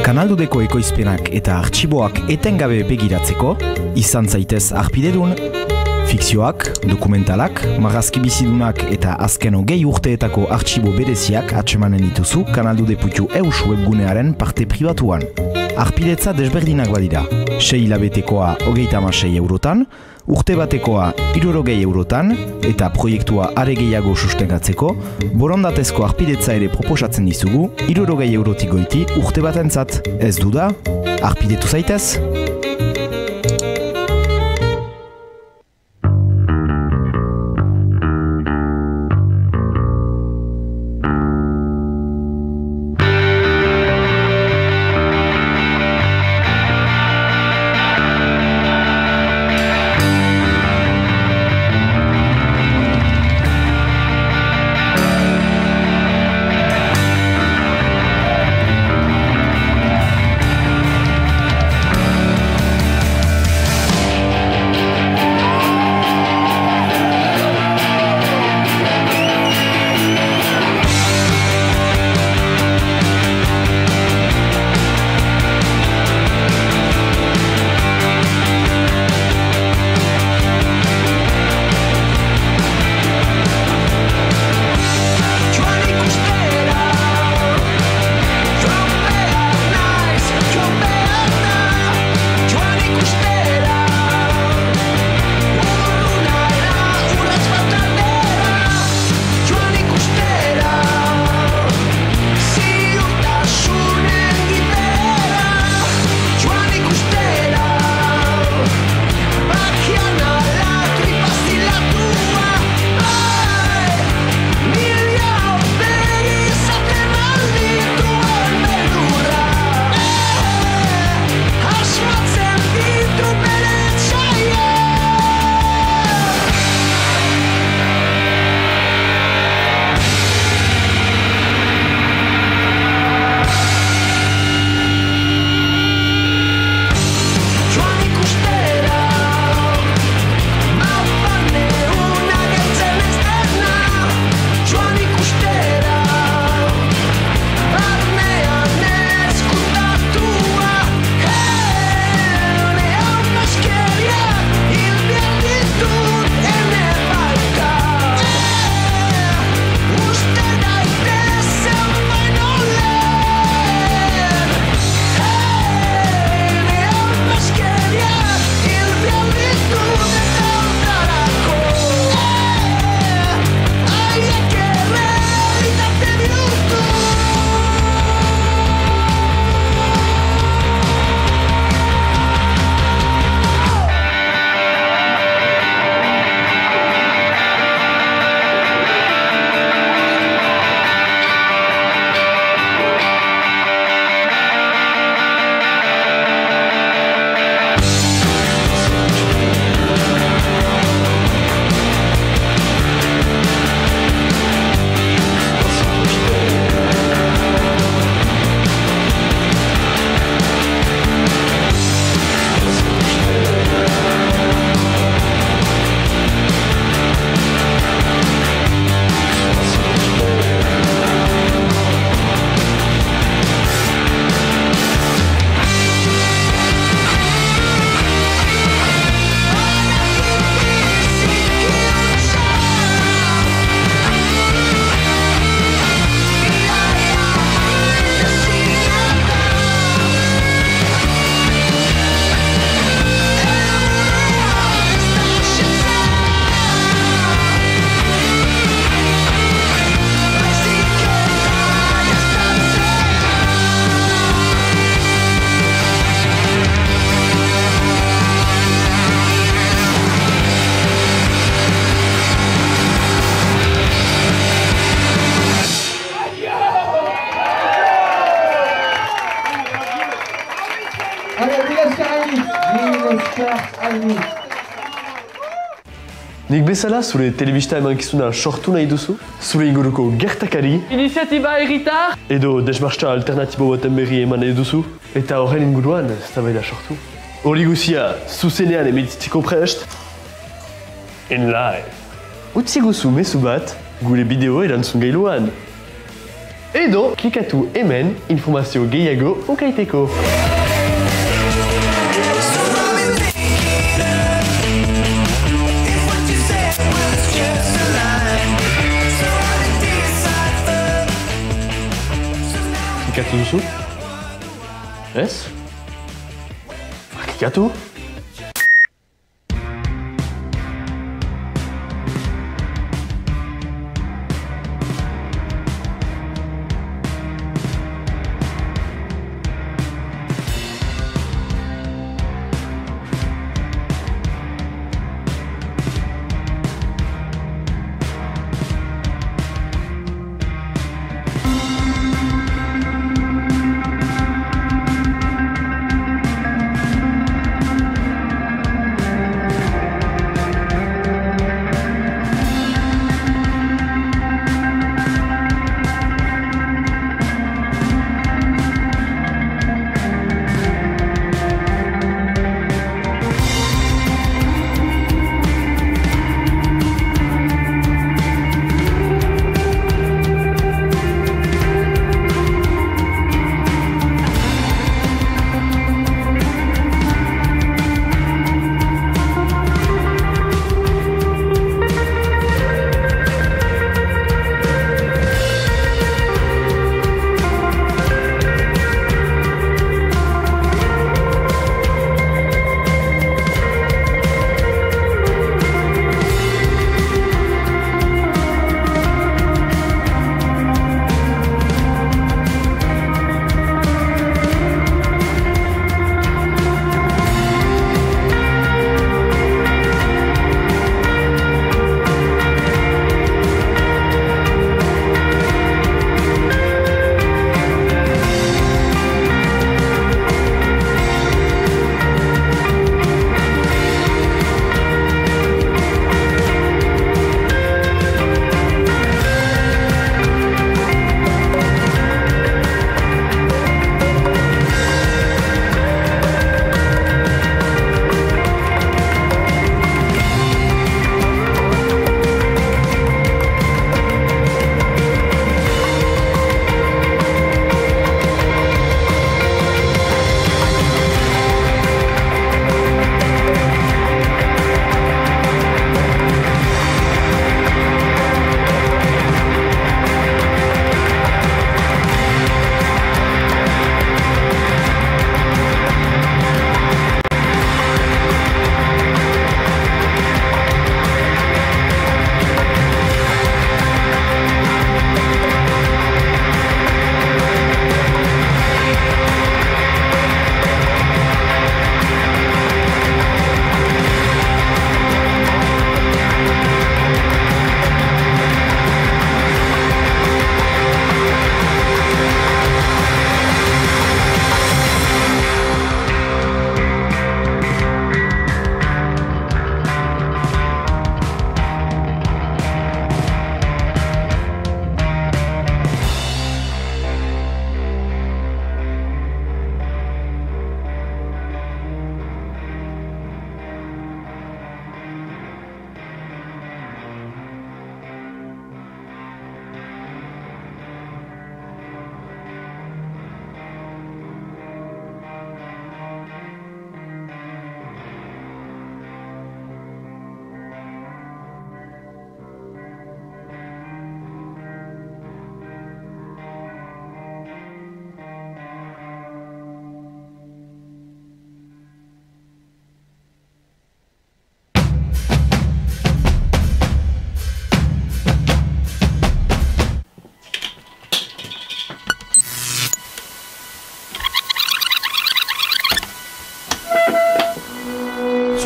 Kanaldudeko ekoizpenak eta artxiboak etengabe begiratzeko, izan zaitez arpidedun. Fikzioak, dokumentalak, marrazki bizidunak eta azken 20 urteetako artxibo bereziak atsemanen dituzu kanaldude.eus webgunearen parte pribatuan. Arpidetza desberdinak badira. 6 hilabetekoa 36 eurotan, urte batekoa 60 eurotan eta proiektua are gehiago sustengatzeko, borondatezko arpidetza ere proposatzen dizugu 60 eurotik goiti urte batentzat. Ez du da, arpidetu zaitez! Nik bezala zure telebista emankizuna sortu nahi duzu, zure inguruko gertakari, iniziatiba erritar, edo desmartxa alternatibo baten berri eman nahi duzu, eta horren inguruan eztabaida sortu. Hori guzia, zuzenean emititziko prest, en live. Utzi guzu mezu bat, gure bideo erantzun gailuan. Edo, klikatu hemen informazio gehiago ukaiteko. Klikatu duzu? Ez? Klikatu?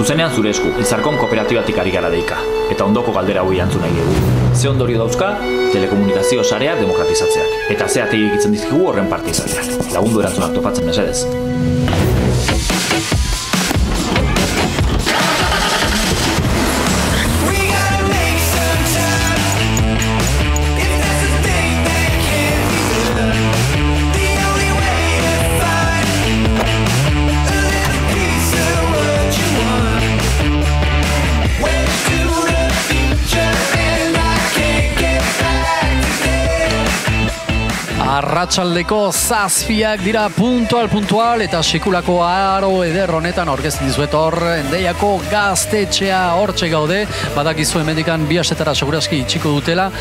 Zuzenean zure esku, Izarkon kooperatibatik ari gara deika, eta ondoko galdera hori antzun nahi dugu. Ze ondorio dauzka, telekomunikazio sareak demokratizatzeak, eta ze ategi egitzen dizkigu horren parte izateak. Lagundu erantzunak topatzen mesedez. arratsaldeko 7 dira puntual eta sekulako aro eder honetan aurkezten dizuet hor Endaiako gaztetxea hortxe gaude, badakizu hemendikan 2 segurazki itxiko dutela,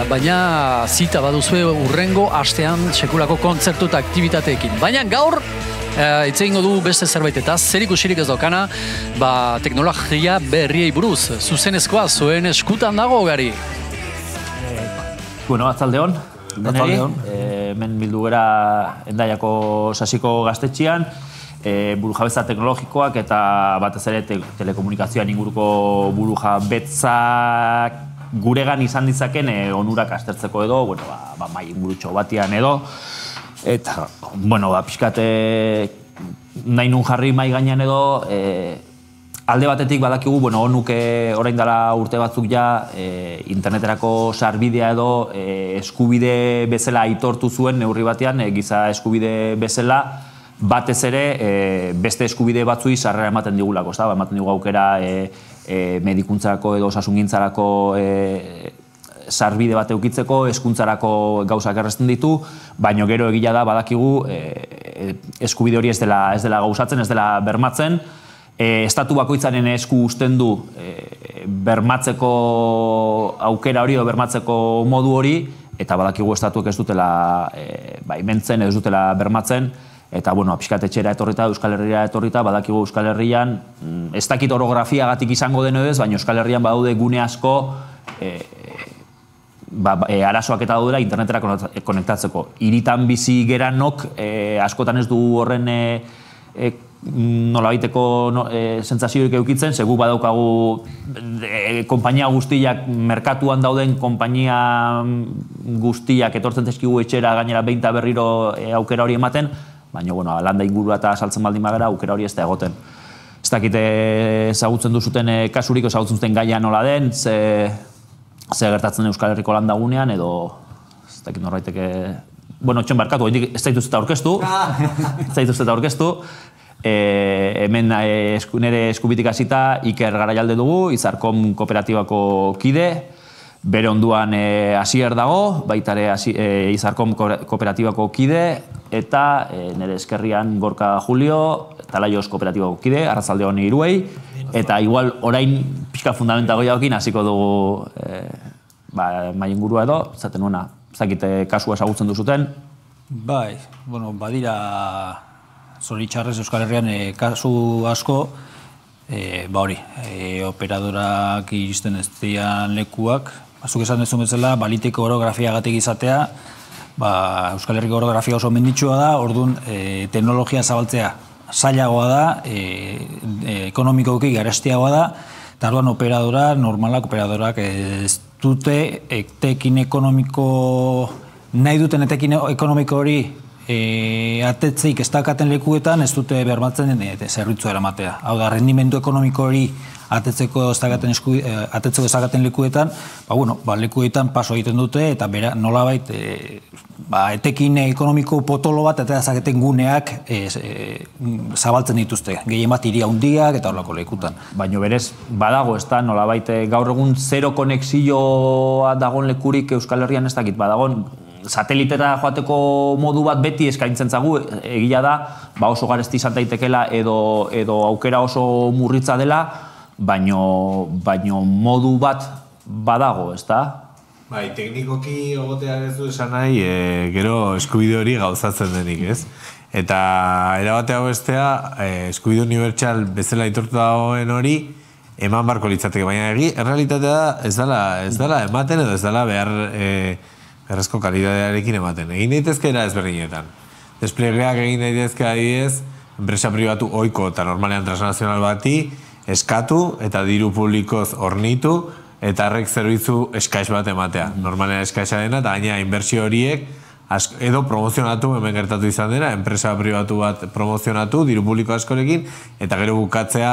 baina zita baduzue urrengo astean sekulako kontzertu eta aktibitateekin. Baina gaur hitz egingo du beste zerbaitetaz, zer ikusirik ez daukana, teknologia berriei buruz, zuzenezkoa zuen eskutan dago gari. Bueno, atzaldeon, deneri, hemen bildu gera Endaiako Sasiko gaztetxean, burujabetza teknologikoak eta batez ere telekomunikazioan inguruko burujabetzak guregan izan ditzaken onurak aztertzeko edo, bueno, mai ingurutxo batian edo, eta, bueno, pixkate nahi nun jarri mai gainean edo, alde batetik badakigu, bueno, onuke orain dela urte batzuk ja interneterako sarbidea edo eskubide bezala aitortu zuen neurri batean, giza eskubide bezala, batez ere beste eskubide batzui sarrera ematen digulako, ematen digu aukera medikuntzarako edo osasungintzarako sarbide bat eukitzeko, hezkuntzarako gauzak errazten ditu, baino gero egia da badakigu eskubide hori ez dela gauzatzen, ez dela bermatzen, estatu bakoitzaren esku uzten du bermatzeko aukera hori edo bermatzeko modu hori, eta badakigu estatuek ez dutela baimentzen edo ez dutela bermatzen, eta bueno, pixkatetxera etorrita, Euskal Herria etorrita, badakigu Euskal Herrian, ez dakit orografiagatik izango den ez, baina Euskal Herrian badaude gune asko arazoak eta daudela internetera konektatzeko. Hiritan bizi geranok askotan ez du horren nolabaiteko sentsaziorik eukitzen, segu badaukagu konpainia guztiak, merkatuan dauden konpainia guztiak etortzen teskigu etxera gainera 20 berriro aukera hori ematen, baina, bueno, landa ingurua eta saltzen baldin bagara aukera hori ez da egoten. Ez dakite ezagutzen duzuten kasurik, ezagutzen duzuten gaia nola den, ze gertatzen Euskal Herriko landagunean, edo ez dakit norbaiteke... Bueno, txon barkatu, ez zaituzeta aurkeztu, hemen nire eskubitik hasita Iker Garaialde dugu, Izarkom kooperatibako kide, bere onduan Asier dago, baita ere Izarkom kooperatibako kide, eta nire eskerrian Gorka Julio, Talaios kooperatibako kide, arratzalde honi iruei, eta igual orain pixka fundamentagoiagokin hasiko dugu mai ingurua edo, zaten nuena, zakite kasua ezagutzen duzuten. Bai, bueno, badira zoritxarrez Euskal Herrian kasu asko, hori, operadorak iristen ez dian lekuak, azuk esan dezun bezala, baliteko orografiagatik izatea, Euskal Herriko orografia oso menditsua da, orduan teknologia zabaltzea zailagoa da, ekonomikoki garestiagoa da, eta orduan operadorak ez dute etekin ekonomiko, nahi duten etekin ekonomiko hori atetzeik ez dakaten lekuetan ez dute bermatzen zerbitzua eramatea. Hau da, rendimendu ekonomiko hori atetzeko ez dakaten lekuetan, lekuetan paso egiten dute eta nolabait etekin ekonomiko potolo bat eta ezaketen guneak zabaltzen dituzte. Gehien bat hiri handiak eta horlako lekutan. Baina berez, badago ez da, nolabait gaur egun zero konexioa dagoen lekurik Euskal Herrian ez dakit, badagoen satelitera joateko modu bat beti eskaintzen zagu, egia da, oso garesti izan daitekela edo aukera oso murritza dela, baino modu bat badago, ez da? Bai, teknikoki egoteak ez du esan nahi, gero eskubide hori gauzatzen denik, ez? Eta erabatea bestea, eskubide unibertsal bezala aitortu dagoen hori, eman barko litzateke, baina errealitatea ez dela ematen edo ez dela behar errezko kalidadearekin ematen. Egin daitezke era ezberdinetan. Desplegeak egin daitezke adibidez, enpresa pribatu ohiko eta normalean transnazional bati eskatu eta diru publikoz hornitu eta horrek zerbitzu eskaiz bat ematea. Normalean eskaiza dena eta gaina inbertsio horiek edo promozionatu, hemen gertatu izan dena, enpresa pribatu bat promozionatu, diru publiko askorekin, eta gero bukatzea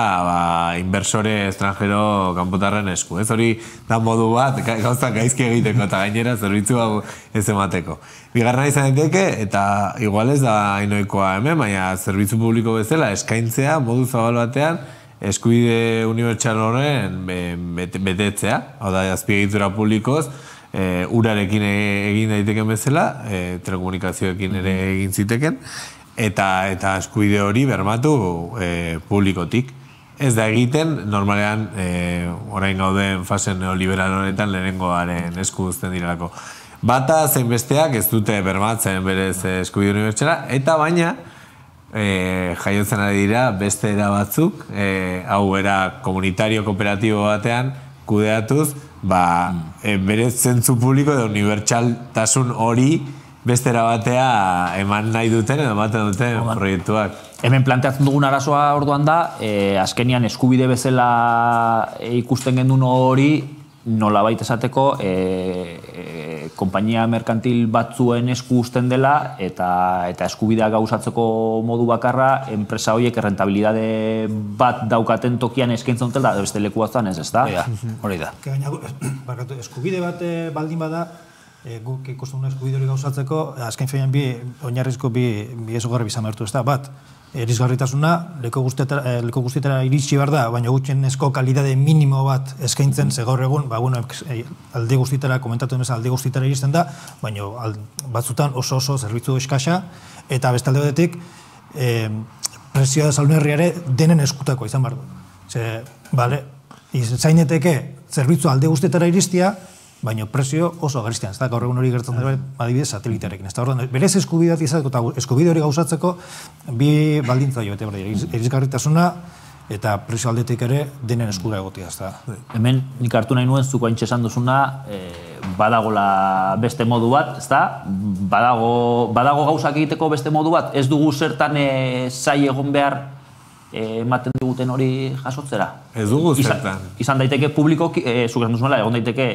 inversore estrangero kanpotarren esku. Ez hori da modu bat, gauzak gaizki egiteko eta gainera zerbitzua ez emateko. Bigarrena izan daiteke, eta igual ez da inoikoa hemen, baina zerbitzu publiko bezala eskaintzea modu zabal batean eskubide unibertsal horren betetzea, hau da azpiegitura publikoz, urarekin egin daiteken bezala, telekomunikazioekin ere egin ziteken, eta eskubide hori bermatu publikotik. Ez da egiten, normalean, orain gauden fase neoliberal honetan lehenengoaren esku uzten direlako. Bata zein besteak ez dute bermatzen berez eskubide unibertsala, eta baina jaiotzen ari dira beste era batzuk, hau era komunitario kooperatibo batean kudeatuz, berez zentzu publiko edo unibertsaltasun hori beste era batea eman nahi duten edo ematen duten proiektuak. Hemen planteatzen dugun arazoa orduan da, azkenian eskubide bezala ikusten gendun hori, nolabait esateko, konpainia merkantil batzuen esku uzten dela, eta eskubidea gauzatzeko modu bakarra, enpresa horiek errentabilidade bat daukaten tokian eskaintzen dutela, beste leku batzan ez da? Hori da. Eskubide bat baldin bada, guk ikusten duen eskubide hori gauzatzeko, azken fean oinarrizko bi ezaugarri izan behar du, ez da, bat, irisgarritasuna, leku guztietara iritsi behar da, baina gutxienezko kalidade minimo bat eskaintzen, ze gaur egun, alde guztietara, komentatu demesa, alde guztietara iristen da, baina batzutan oso zerbitzu eskasa, eta beste alde batetik, prezioa salnerriare denen eskutako izan behar du. Zaineteke, zerbitzu alde guztietara iristia, baina prezio oso agaristean, ez da, gaur egun hori gertzen dara, adibidez, satelitearekin. Berez eskubideak izateko eta eskubide hori gauzatzeko bi baldintza joate, irisgarritasuna eta prezio aldetik ere denen eskura egotia, ez da. Hemen nik hartu nahi nuen, zuko haintxe esan duzuna, badagola beste modu bat, ez da? Badago gauzak egiteko beste modu bat, ez dugu zertan zai egon behar ematen diguten hori jasotzera. Ez dugu zertan. Izan daiteke publikoki, zuk esan duzuela, egon daiteke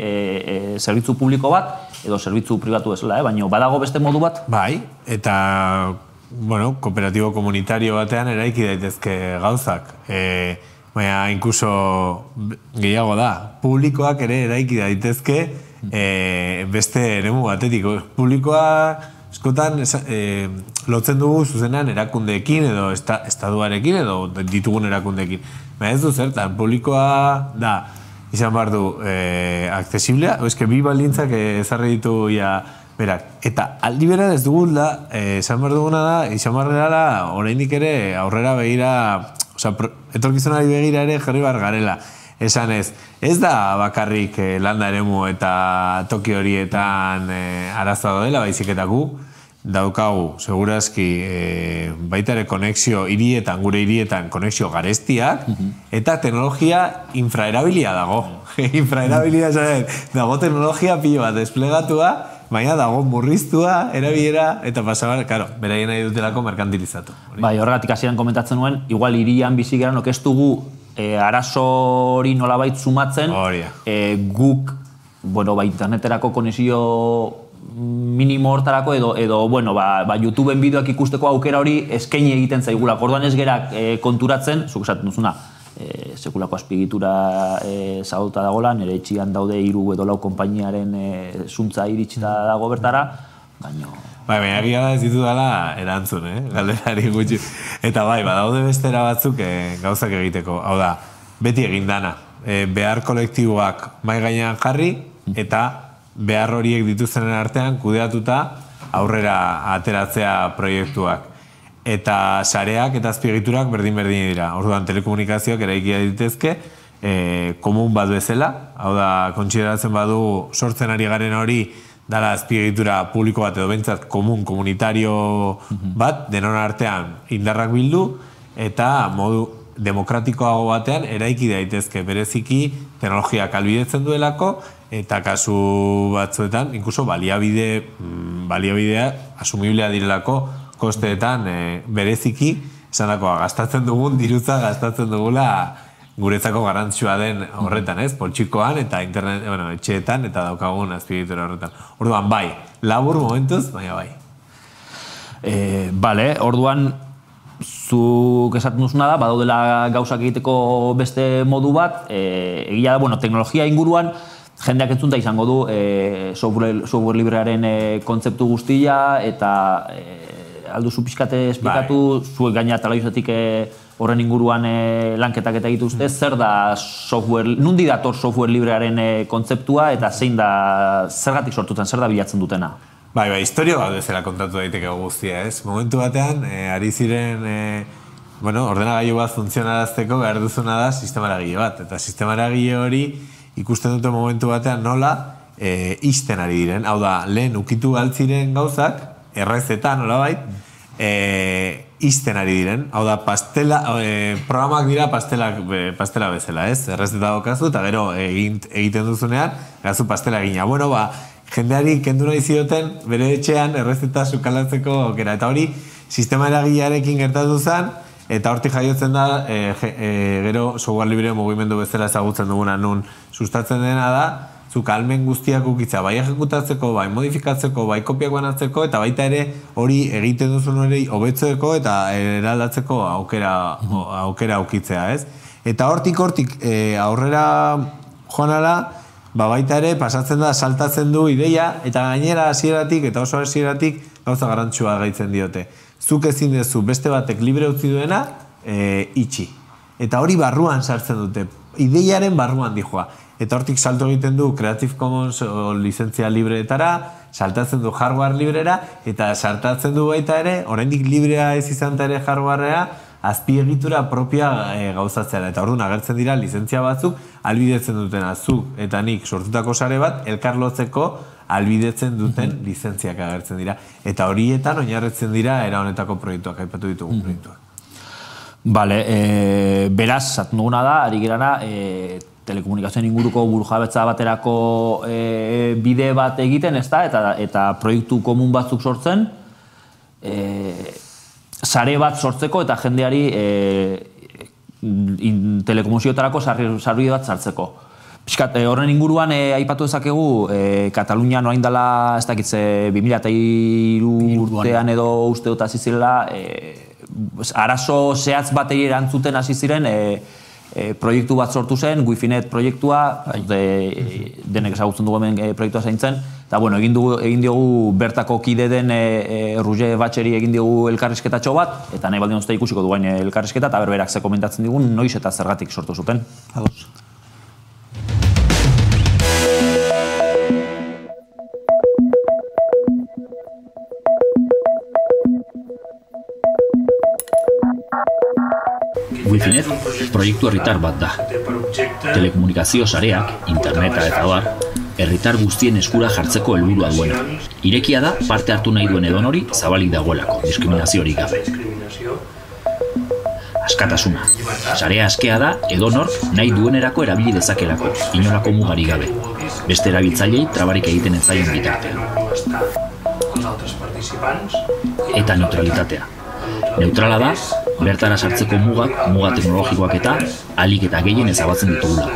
zerbitzu publiko bat, edo zerbitzu pribatu bezala, baina badago beste modu bat? Bai, eta, kooperatibo komunitario batean eraiki daitezke gauzak. Baina, inkluso gehiago da, publikoak ere eraiki daitezke beste eremu batetik. Publikoa eskotan lotzen dugu zuzenean erakundeekin edo estatuarekin edo ditugun erakundeekin. Baina ez du zertan, publikoa da, izan behar du, accesiblea, bi baldintzak ezarri ditu berak. Eta aldi beran ez dugu da, izan behar duguna da, izan behar dela, oraindik ere aurrera begira, etorkizunari begira ere jarri behar garela. Esan ez da bakarrik landa eremu eta toki horietan arazoa dela, baizik eta gu daukagu, segurazki, baita ere konexio hirietan, gure hirietan konexio garestiak, eta teknologia infraerabilia dago. Infraerabilia, dago teknologia pilo bat desplegatua, baina dago murriztua, erabilera, eta pasabar, beraien nahi dutelako merkantilizatu. Bai, horregatik hasieran komentatzen nuen, igual hirian bizi geranok ez dugu arazo hori nolabait sumatzen, guk, interneterako konexio minimo hortarako edo YouTubeen bideoak ikusteko aukera hori eskaini egiten zaigulako. Orduan ez gerak konturatzen, zuk esaten duzuna, sekulako azpiegitura zaudota dagoela, nire etxian daude 3 edo 4 konpainiaren zuntza iritsita dago bertara, baina egia da ez ditu dela erantzun, galderari gutxi. Eta badaude bestera batzuk gauzak egiteko. Hau da, beti egin dana. Behar kolektiboak mai gainean jarri eta behar horiek dituztenen artean kudeatuta aurrera ateratzea proiektuak. Eta sareak eta azpiegiturak berdin-berdin dira. Orduan, telekomunikazioak eraiki daitezke komun bat bezala. Hau da, kontsideratzen badu sortzen ari garen hori dala azpiegitura publiko bat edo bentsat komunitario bat, denon artean indarrak bildu, eta modu demokratikoago batean eraiki daitezke bereziki teknologiak albidetzen duelako, eta kasu batzuetan, inkluso baliabidea asumiblea direlako kosteetan bereziki, esanakoa, gastatzen dugun dirutza gastatzen dugula guretzako garantzua den horretan, poltsikoan eta internet, etxeetan eta daukagun azpiegitura horretan. Orduan, labur momentuz, baina bai. Orduan, zuk esaten duzuna da, badaudela gauzak egiteko beste modu bat, egia da, teknologia inguruan, jendeak entzunta izango du software librearen kontzeptu guztia, eta alduzu pixkate esplikatu, zuek gaina telebizatik horren inguruan lanketak eta dituzte, zer da software, nundi dator software librearen kontzeptua eta zein da, zergatik sortutzen, zer da bilatzen dutena? Bai, historia bat bezala kontatu daiteke guztia, ez? Momentu batean, ari ziren, ordenagailu bat funtzionarazteko behar duzuna da sistemaragile bat. Eta sistemaragile hori ikusten dute momentu batean nola ixten ari diren. Hau da, lehen ukitu altziren gauzak, errezetan, nolabait, ixten ari diren. Hau da, programak dira pastela bezala, ez? Errezeta dokazu eta gero egiten duzunean, gazu pastela egina. Jendeari kendu nahi zioten bere etxean errezeta sukalatzeko aukera. Eta hori, sistema eragilearekin gertatu zen, eta hortik jaiotzen da, gero software libre mugimendu bezala ezagutzen duguna nun sustatzen dena da, zuk ahalmen guztiak ukitza, bai ejekutatzeko, bai modifikatzeko, bai kopiak banatzeko, eta baita ere hori egiten duzun hori hobetzeko eta eraldatzeko aukera ukitzea, ez? Eta hortik aurrera joanala, baita ere, pasatzen da, saltatzen du ideia, eta gainera hasieratik eta oso hasieratik gauza garrantzua gaitzen diote. Zuk ezin dezu beste batek libre utzi duena, itxi. Eta hori barruan sartzen dute, ideiaren barruan dijoa. Eta hortik salto egiten du Creative Commons o lizentzia libreetara, saltatzen du hardware librera, eta saltatzen du baita ere, oraindik librea ez izan ere hardwarea, azpiegitura propia gauzatzea. Eta orduan agertzen dira lizentzia batzuk, albidetzen duten zuk eta nik sortutako sare bat, elkarlotzeko albidetzen duten lizentziak agertzen dira. Eta horietan oinarritzen dira era honetako proiektuak, aipatu ditugun proiektuak. Bale, beraz, zaten duguna da, ari gerana, telekomunikazioen inguruko burujabetza baterako bide bat egiten, ezta, eta proiektu komun batzuk sortzen, sare bat sortzeko eta jendeari telekomunikazioetarako sarbide bat sartzeko. Horren inguruan aipatu dezakegu, Katalunian orain dela, ez dakitze, 2003 urtean edo uste dut hasi zirela, arazo zehatz bateri erantzuten hasi ziren, proiektu bat sortu zen, Wi-Fi-Net proiektua, denek ezagutzen dugu hemen proiektua zaintzen, eta egin diogu bertako kide den Roger Batxeri egin diogu elkarrizketatxo bat, eta nahi baldin duzte ikusiko dugain elkarrizketa, eta berberak ze komentatzen digun, noiz eta zergatik sortu zuten. Ados. Wi-Fi-Net proiektu herritar bat da. Telekomunikazio sareak, interneta eta bar, herritar guztien eskura jartzeko helburua duena. Irekia da parte hartu nahi duen edonori zabalik dagoelako, diskriminaziorik gabe. Askatasuna. Sarea askea da edonork nahi duenerako erabili dezakelako, inolako mugari gabe. Beste erabiltzaileei trabarik egiten ez zaien bitartean. Eta neutralitatea. Neutrala da, bertara sartzeko muga teknologikoak eta ahalik eta gehien ezabatzen ditugulako.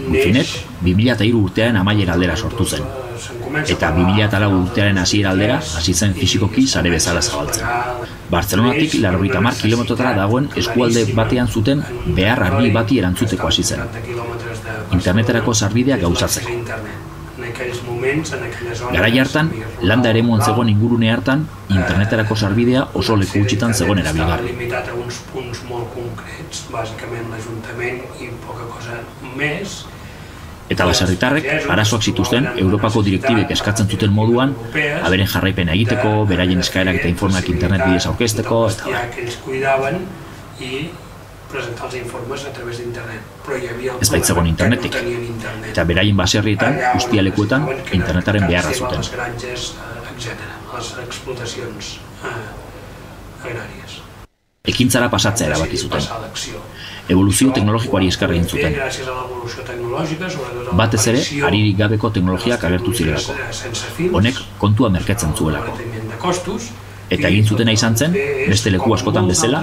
Wi-Fi-Net 2003 urtearen amaiera aldera sortu zen. Eta 2004 urtearen hasiera aldera hasi zen fisikoki sare bezala zabaltzen. Bartzelonatik 90 kilometrotara dagoen eskualde batean zuten behar argi bati erantzuteko hasi zen. Interneterako sarbidea gauzatzeko. Garai hartan, landa eremuan zegoen ingurune hartan, interneterako sarbidea oso leku gutxitan zegoen erabilgarri. Eta baserritarrek arazoak zituzten Europako direktibek eskatzen zuten moduan, aberen jarraipena egiteko, beraien eskaerak eta informeak internet bidez aurkezteko, eta ez baitzegoen internetik, eta beraien baserrietan, guztialekuetan, internetaren beharra zuten. Ekintzara pasatzea erabaki zuten. Evoluzio teknologikoari esker egin zuten. Batez ere, haririk gabeko teknologiak agertu zirelako. Honek kontua merketzen zuelako. Eta egin zutena izan zen, beste leku askotan bezala,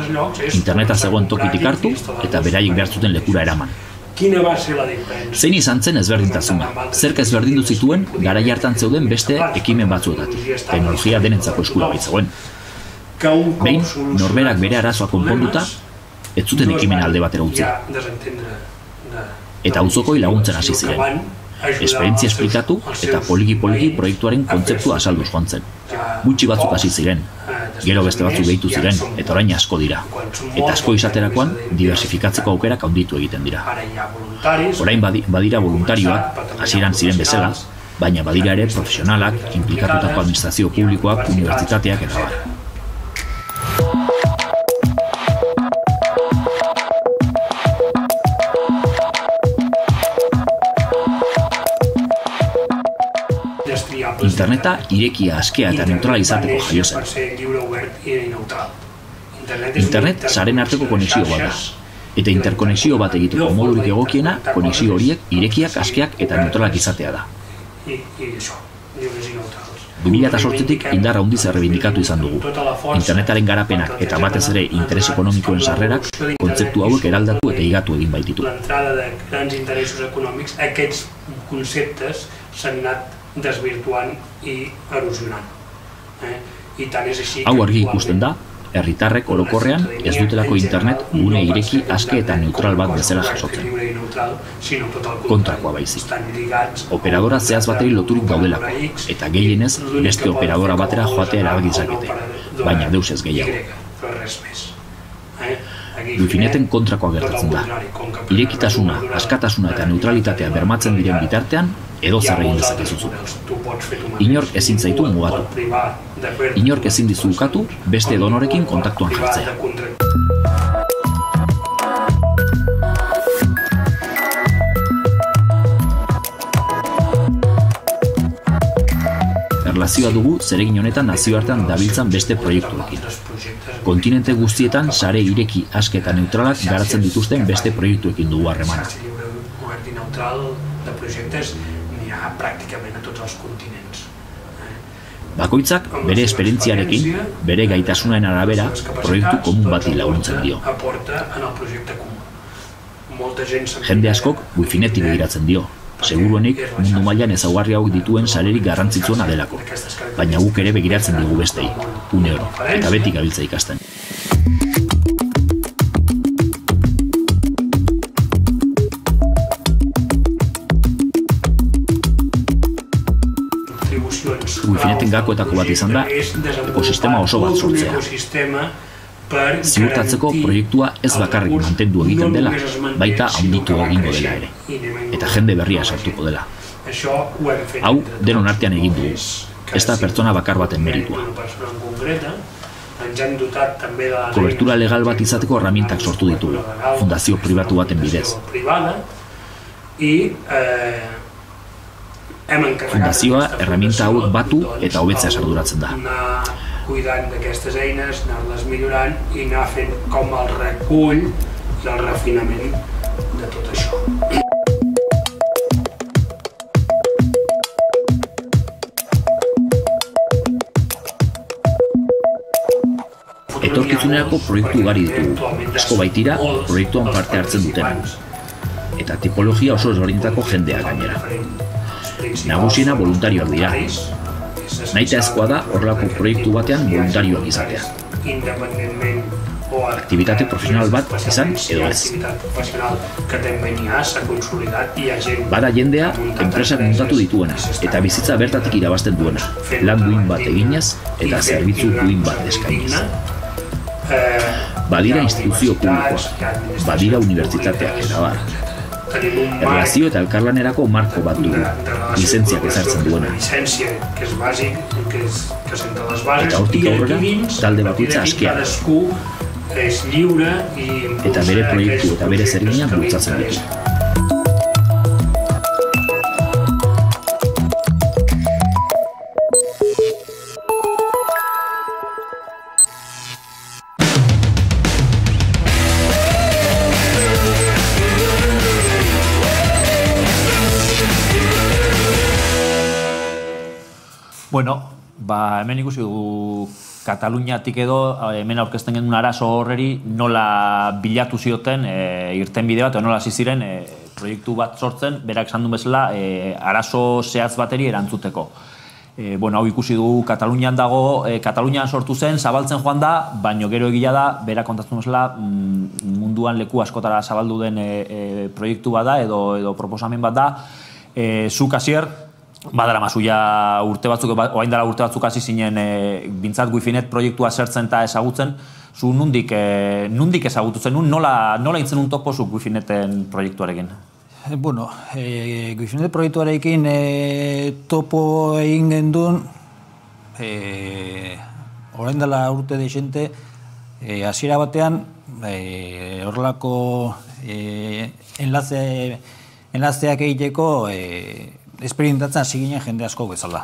interneta zegoen tokitik hartu eta beraiek behar zuten lekura eraman. Quina va ser la diferència? Zein izan zen ezberdintasuna? Zerk ezberdindu zituen garai hartan zeuden beste ekimen batzuetatik. Teknologia denentzako eskura baitzegoen. Behin, norberak bere arazoa konponduta, ez zuten ekimen alde batera utzi. Eta auzokoi laguntzen hasi ziren. Esperientzia esplikatu eta poliki-poliki proiektuaren kontzeptua asalduz joan zen. Gutxi batzuk hasi ziren, gero beste batzuk gehitu ziren, eta orain asko dira. Eta asko izaterakoan, diversifikatzeko aukerak handitu egiten dira. Orain badira voluntarioak, hasieran ziren bezala, baina badira ere profesionalak, inplikatutako administrazio publikoak, unibertsitateak eta bar. Interneta irekia, askea eta neutrala izateko jaio zen. Internet saren arteko konexio bat da. Eta interkonexio bat egiteko modurik egokiena konexio horiek irekiak, askeak eta neutralak izatea da. 2008tik indar handiz errebindikatu izan dugu. Internetaren garapenak eta batez ere interes ekonomikoen sarrerak kontzeptu hauek eraldatu eta higatu egin baititu. L'entrada de grans interessos econòmics, aquests conceptes s'han anat desvirtuant i erosionant. Hau argi ikusten da, herritarrek orokorrean ez dutelako internet gune ireki, aske eta neutral bat bezala jasotzen. Kontrakoa baizik. Operadora zehaz bateri loturik daudelako, eta gehienez beste operadora batera joatea erabaki dezakete, baina deus ez gehiago. Wifineten kontrakoa gertatzen da. Irekitasuna, askatasuna eta neutralitatea bermatzen diren bitartean, edo zer egin dezakezu. Inork ezin zaitu mugatu. Inork ezin dizu ukatu beste edonorekin kontaktuan jartzea. Erlazioa dugu zeregin honetan nazioartean dabiltzan beste proiektuekin. Kontinente guztietan sare ireki, aske eta neutralak garatzen dituzten beste proiektuekin dugu harremana. Bakoitzak bere esperientziarekin, bere gaitasunaren arabera, proiektu komun bati laguntzen dio. Jende askok Wifinetik begiratzen dio. Seguruenik mundu mailan ezaugarri hauek dituen sarerik garrantzitsuena delako. Baina guk ere begiratzen digu bestei, une oro, eta beti gabiltza ikasten. Wifineten gakoetako bat izan da, ekosistema oso bat sortzea. Ziurtatzeko proiektua ez bakarrik mantendu egiten dela, baita handitu egingo dela ere, eta jende berria sartuko dela. Hau, denon artean egin dugu, ez da pertsona bakar baten meritua. Kobertura legal bat izateko herramientak sortu ditugu, fundazio pribatu baten bidez. Fundazioa herramienta hauek batu eta hobetzea arduratzen da. Cuidant d'aquestes eines, anar-les millorant i anar fent com el recull i el refinament de tot això. Etorkizunerako proiektu ugari ditugu, asko baitira proiektuan parte hartzen duten. Eta tipologia oso ezberdinetako jendea gainera. Nagusiena voluntarioak dira. Nahitaezkoa da horrelako proiektu batean voluntarioak izatea. Aktibitate profesional bat izan edo ez. Bada jendea enpresak montatu dituena eta bizitza bertatik irabazten duena, lan duin bat eginez eta zerbitzu duin bat eskainiz. Badira instituzio publikoak, badira unibertsitateak eta bar. Erlazio eta elkarlanerako marko bat dugu, lizentziak ezartzen duena. Eta hortik aurrera, talde bakoitza askea da. Eta bere proiektu eta bere zerginak bultzatzen ditu. Bueno, hemen ikusi dugu Kataluniatik edo hemen aurkezten genuen arazo horreri nola bilatu zioten irtenbide bat, nola hasi ziren proiektu bat sortzen, berak esan duen bezala, arazo zehatz bateri erantzuteko. Hau ikusi dugu Katalunian dago, Katalunian sortu zen, zabaltzen joan da, baino gero egia da, berak kontatzen bezala, munduan leku askotara zabaldu den proiektu bat da, edo proposamen bat da. Zuk hasier, badara mazuia urte batzuk, oain dara urte batzuk hasi zinen bintzat Wifinet proiektua zertzen eta ezagutzen, zu nundik ezagutu zen, nola intzen un topo zuk Wifineten proiektuarekin? Wifinet proiektuarekin topo egin gendun, orain dela urte desente, hasiera batean, horrelako enlazeak egiteko esperientatzen hasi ginen jende asko bezala.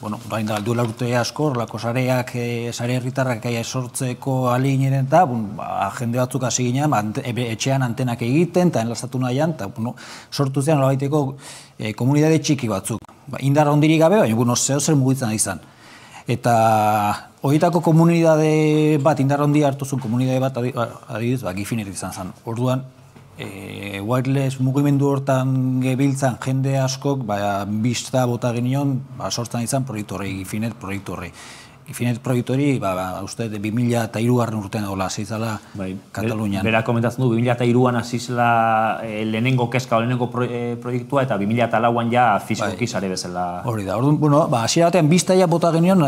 Orain dela duela urte asko, horrelako sare herritarrak sortzeko ahalegin eta jende batzuk hasi ginen etxean antenak egiten eta enlazatu nahian, eta sortu zen nolabaiteko komunitate txiki batzuk. Indar handirik gabe, baina zer mugitzen ari izan. Eta horietako komunitate bat, indar handia hartu zuen komunitate bat, adibidez, Gifinet izan zen. Orduan, wireless mugimendu hortan gebiltzan jende askok bizta bota genion sortzen izan proiektu horri, Gifinet proiektu horri. Gifinet proiektu hori, uste 2003 urtean hola zizala Katalunian. Berak komentatzen du, 2003an azizela lehenengo keska o lehenengo proiektua eta 2004an ja fizikoki sare bezala. Hori da, orduan, hasiera batean biztaia bota genion,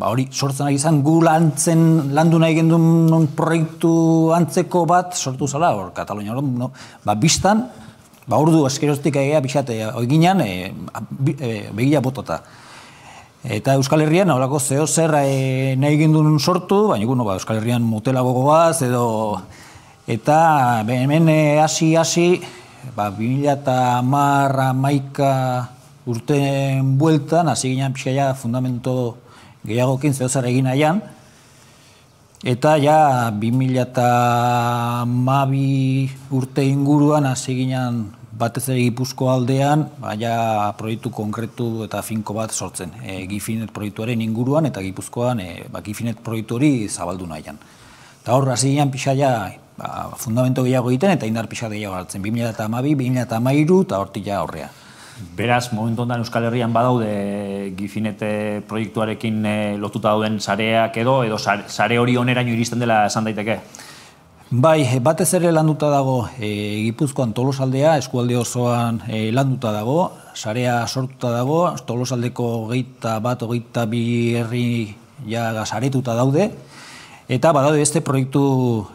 hori sortzen ari izan gu landu nahi gendun proiektu antzeko bat sortu zala, hor Katalunia, biztan, ordu eskeroztik egia pixate, oiginan, begia botota. Eta Euskal Herrian, horako zeo zer nahi gendun sortu, baina Euskal Herrian motelago goaz, eta hemen hasi, 2010-2011 urten bueltan, hasi ginen pixka fundamento gehiagokin zeo zer egin nahian, eta ja 2012 urte inguruan hasi ginen batez ere Gipuzko aldean, ja proiektu konkretu eta finko bat sortzen. Gifinet proiektuaren inguruan eta Gipuzkoan Gifinet proiektu hori zabaldu nahian. Eta hor hasi ginen pixka ja fundamento gehiago egiten eta indar pixka gehiago hartzen. 2012, 2013 eta hortik ja horrea. Beraz, momentu ondan Euskal Herrian badaude Gifinet proiektuarekin lotuta dauden sareak edo sare hori oneraino iristen dela esan daiteke? Bai, batez ere landuta dago Gipuzkoan Tolosaldea, eskualde osoan landuta dago, sarea sortuta dago, Tolosaldeko 21-22 herri saretuta daude, eta badaude beste proiektu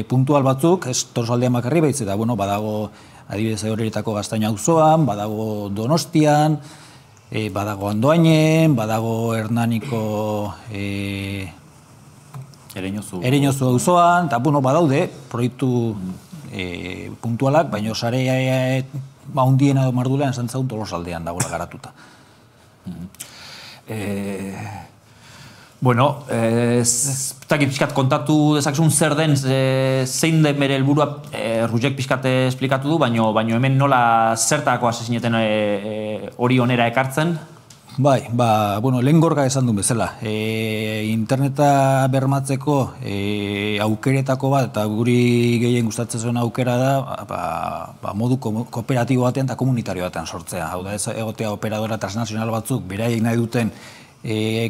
puntual batzuk, ez Tolosaldean bakarri behitz, eta badago adibidez horretako Gaztaina auzoan, badago Donostian, badago Andoainen, badago Hernaniko Ereñozu auzoan, eta badaude proiektu puntualak, baina sarea handiena edo mardulean esan zaun Tolosaldean dagoela garatuta. Pixkat kontatu dezakzun zer den, zein den bere helburua Rujek pixkat esplikatu du, baina hemen nola zertako hasi zineten hori onera ekartzen? Bai, lehen gorka esan duen bezala. Interneta bermatzeko aukeretako bat, eta guri gehien gustatzen zuen aukera da, modu kooperatibo batean eta komunitario batean sortzea. Hau da, ez egotea operadora transnazional batzuk, beraiek nahi duten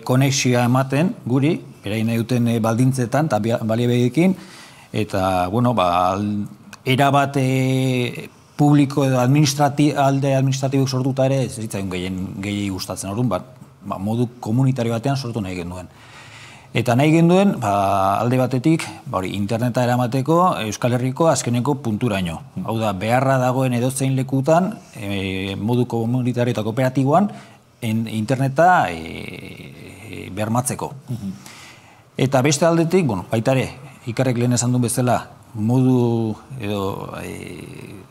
konexioa ematen guri, beraien nahi duten baldintzetan eta baliabideekin, eta, erabat publiko edo alde administratibuk sortuta ere ez zitzaigun gehiagi gustatzen, orduan, modu komunitario batean sortu nahi genduen. Eta nahi genduen, alde batetik, interneta eramateko Euskal Herriko azkeneko punturaino. Hau da, beharra dagoen edozein lekutan, modu komunitario eta kooperatiboan, interneta bermatzeko. Eta beste aldetik, baita ere, Ikarrek lehen esan duen bezala, modu edo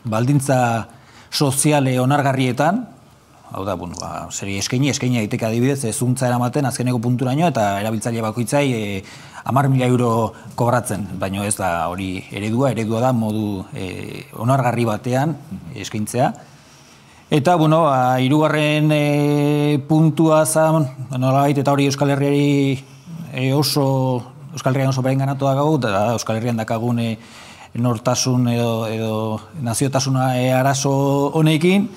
baldintza soziale onargarrietan, hau da, zeri eskaini daiteke adibidez, zuntza eramaten azkeneko punturaino eta erabiltzaile bakoitzai 10.000 euro kobratzen, baina ez da hori eredua da modu onargarri batean eskaintzea. Eta, hirugarren puntua zan, nolabait eta hori Euskal Herrian oso berenganatu dakagu, eta Euskal Herrian dakagun nortasun edo naziotasuna arazo honekin,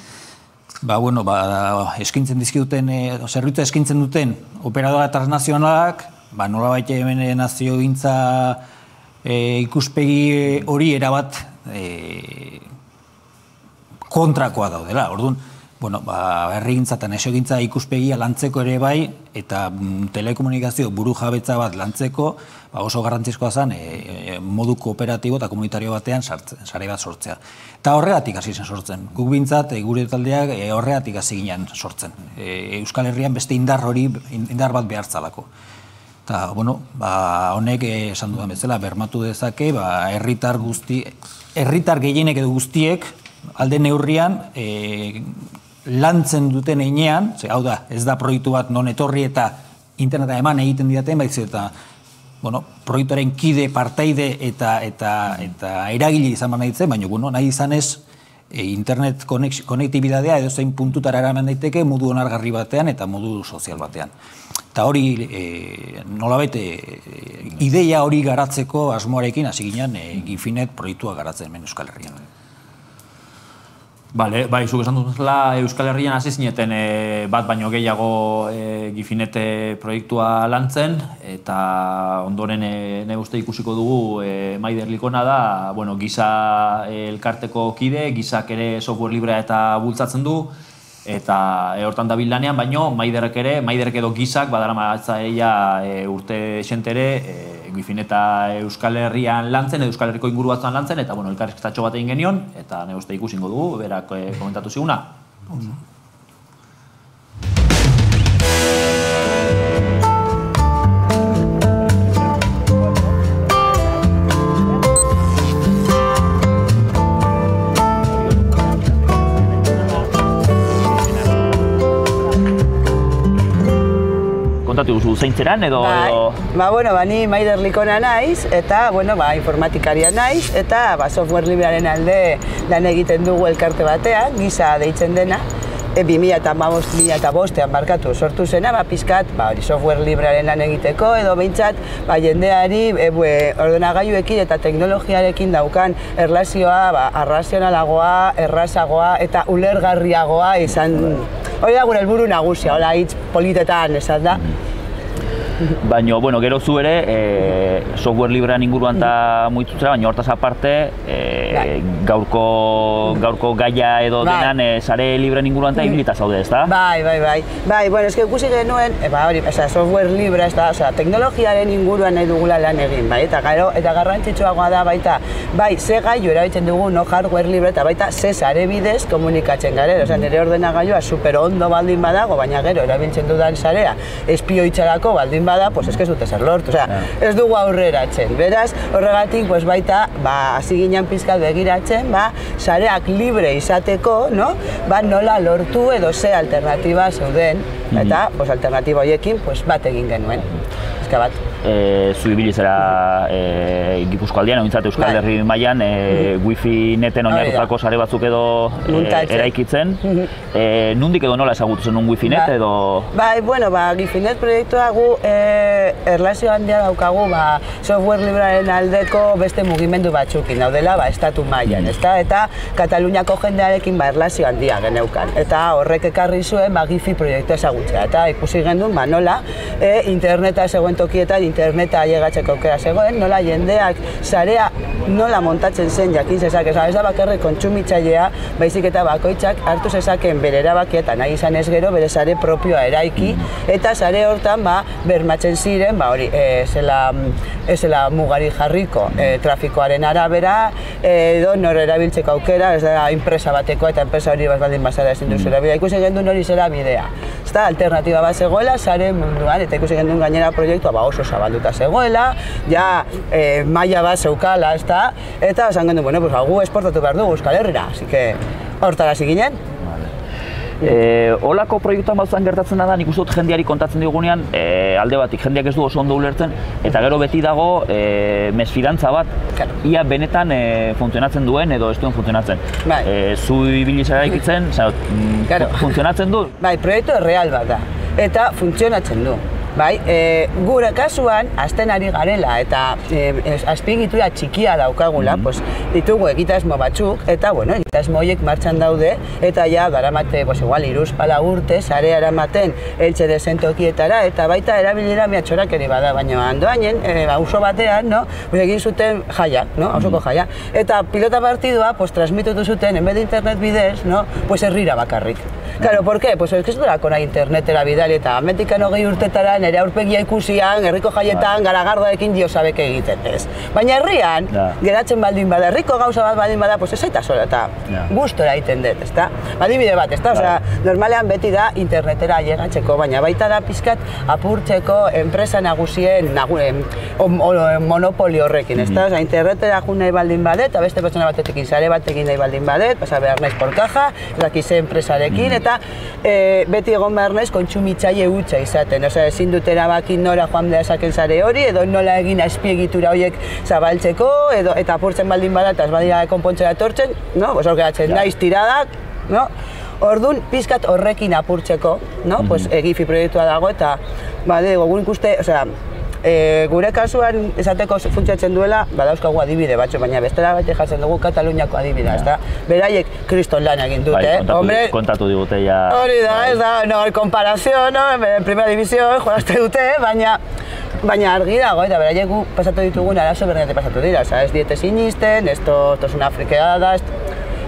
eskintzen dizkiduten, zerbitza eskintzen duten operadora transnazionalak, nolabait hemen naziogintza ikuspegi hori erabat kontrakoa daudela. Orduan, herrigintza eta naziogintza ikuspegia lantzeko ere bai, eta telekomunikazio buru jabetza bat lantzeko oso garrantzizkoa zen modu kooperatibo eta komunitario batean sare bat sortzea. Eta horregatik hasi zen sortzen. Guk bintzat, gure taldeak horregatik hasi ginen sortzen. Euskal Herrian beste indar bat behartzalako. Eta, honek esan dudan bezala, bermatu dezake, herritar gehienek edo guztiek, alde neurrian, lantzen duten einean, hau da, ez da proiektu bat non etorri eta interneta eman egiten didaten, baizik eta proiektuaren kide, partaide eta eragile izan baina ditzen, baina nahi izan ez internet konektibidadea edo zein puntutara eraman daiteke modu onargarri batean eta modu sozial batean. Eta hori, nolabait, ideia hori garatzeko asmoarekin hasi ginen Gifinet proiektua garatzen hemen Euskal Herrian. Bale, zuk esan duzela Euskal Herrian hasi zineten bat baino gehiago Gifinete proiektua lantzen, eta ondoren nahi uste ikusiko dugu Maider Likona da, giza elkarteko kide, gizak ere software librea eta bultzatzen du, eta hortan dabil lanean, baino Maiderek edo gizak badara matzaia urte esentere Gifineta Euskal Herrian lantzen, edo Euskal Herriko inguru batzuan lantzen, eta elkarrizketatxo bat egin genion, eta nahi uste ikusingo dugu, berak komentatu ziguna. Kontatu guzu, zeintzeran edo... Ni Maider Likona naiz, eta informatikaria naiz, eta software librearen alde lan egiten dugu elkarte batean, giza deitzen dena, 2005-2005 markatu sortu zena, pizkat software librearen lan egiteko, edo behintzat jendeari ordenagailuekin eta teknologiarekin daukan erlazioa arrazionalagoa, errazagoa eta ulergarriagoa izan. Hori da gure helburu nagusia, hola hitz politetan esan da. Baina, gero zu ere, software librean inguruan eta muitzutera, baina hortaz aparte, gaurko gaia edo denan sare librean inguruan eta ibilita zaude, ez da? Bai, eske ikusi genuen, software libre, teknologiaren inguruan nahi dugula lan egin, eta garrantzitsuagoa da baita, ze gailu erabiltzen dugu no hardware libre, eta baita ze sare bidez komunikatzen garen, nire ordenagailua super ondo baldin badago, baina gero erabiltzen dudan sarea espioitzarako baldin bada, ez dut ezer lortu, ez dugu aurreratzen. Beraz, horregatik baita, hasi ginen pizkat begiratzen, sareak libre izateko, nola lortu edo ze alternatiba zeuden, eta alternatiba horiekin bat egin genuen. Bat. Zu ibili zera Gipuzkoaldean, ointzat Euskal Herri mailan Wi-Fi neten oinarritutako sare batzuk edo eraikitzen. Nondik edo nola ezagutu zenun Wi-Fi net edo? Wi-Fi net proiektua gu erlazio handia daukagu software librearen aldeko beste mugimendu batzukin daudela estatu mailan, eta Kataluniako jendearekin erlazio handia geneukan. Eta horrek ekarri zuen Wi-Fi proiektua ezagutzea, eta ikusi gendun nola interneta zegoen tokietan interneta ailegatzeko aukera zegoen, nola jendeak sarea nola montatzen zen jakin zezake, ez da bakarrik kontsumitzailea, baizik eta bakoitzak hartu zezaken bere erabakia eta nahi izan ez gero bere sare propioa eraiki, eta sare hortan bermatzen ziren, ez zela mugari jarriko trafikoaren arabera, edo nor erabiltzeko aukera, ez da enpresa batekoa eta enpresa hori baldin bazara ezin duzu erabila. Ikusi gendun hori zera bidea. Ez da, alternatiba bat zegoela, sare munduan, eta ikusi gendun gainera proiektua oso zabalduta zegoela, maila bat zeukala, eta esan gendun, gu esportatu behar dugu Euskal Herrira, así que hortara ziginen. Olako proiektuan bauzan gertatzen da, nik uste dut jendeari kontatzen digunean, alde batik jendeak ez du oso ondo ulertzen, eta gero beti dago mesfidantza bat, ia benetan funtzionatzen duen edo ez duen funtzionatzen. Zu ibili zara ikitzen, funtzionatzen du? Proiektu erreal bat da, eta funtzionatzen du. Bai, gure kasuan, azten ari garela eta azpiegitura txikia daukagula, pues, ditugu egitasmo batzuk, eta, bueno, egitasmo horiek martxan daude, eta ja, daramate, pues, igual, 3-4 urte, sarea eramaten Eltxe dezentokietara, eta baita erabilera mehatxorakeri bada, baina handoainen, auzo batean, no, pues, egin zuten jaia, no, auzoko jaia, eta pilota partidua, pues, transmitutu zuten, en vez de internet bidez, no, pues, herrira bakarrik. Claro, ¿por qué? Pues ez durako nahi internetera bidali eta Amerikan 20 urtetara nire aurpegia ikusian, herriko jaietan, garagardoekin diosabeke egiten, ez. Baina herrian, geratzen baldin bada, herriko gauza bat baldin bada, pues ez aita sola eta gustora egiten dut, ezta? Adibide bat, ezta? Osea, normalean beti da internetera llegatzeko, baina baita da pizkat apurtzeko enpresa nagusien monopoli horrekin, ezta? Osea, internetera jun nahi baldin badet, eta beste pertsona batetekin sare batekin nahi baldin badet, pasa behar naiz por caja, dakize enpresarekin, eta beti egon behar naiz kontsumitzaile hutsa izaten. Osea, ezin dut erabaki nora joan dezaken sare hori, edo nola egin azpiegitura horiek zabaltzeko, eta apurtzen baldin bada, eta ez badira konpontzera etortzen, no? Hor geratzen naiz tiradak, no? Orduan, pizkat horrekin apurtzeko, no? Pues egifi proiektua dago, eta gure ikuste, osea, gure kasuan esateko funtsatzen duela, badauzkagu adibide batzu, baina bestela bete jartzen dugu Kataluniako adibidea, ezta? Beraiek kriston lan egin dute, hombre... Kontatu digute ja... Hori da, ez da, no, comparazio, no? En primera división, jolazte dute, baina argi dago, eta beraiek gu pasatu ditugun arazo berdinate pasatu dira, ez diete sinisten, esto es una friqueada,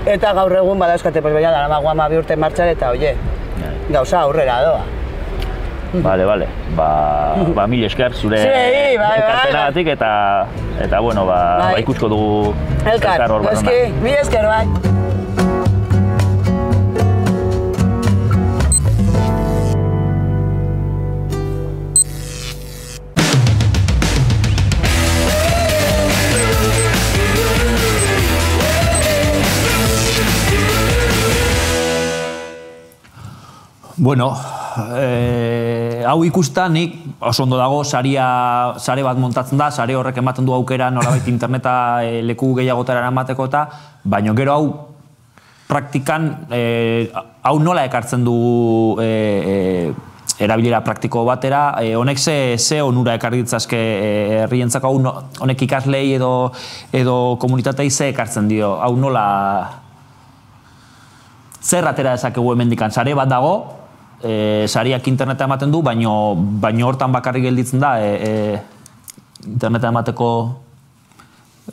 eta gaur egun badauzkate, pues beria, daramago 12 urte martxan, eta oie, gauza aurrera doa. Vale, mil esker zure ekarpenagatik eta bueno, ikusko dugu elkar hor bat. Mil esker, bai. Bueno, hau ikusta nik oso ondo dago, sare bat montatzen da, sare horrek ematen du aukera nolabait interneta leku gehiagotara eramateko eta, baina gero hau praktikan, hau nola ekartzen du erabilera praktiko batera, honek ze onura ekar ditzazke herrientzako, honek ikaslei edo komunitatei ze ekartzen dio, hau nola zer atera dezakegu hemendikan, sare bat dago, sariak interneta ematen du, baino hortan bakarrik gelditzen da interneta emateko...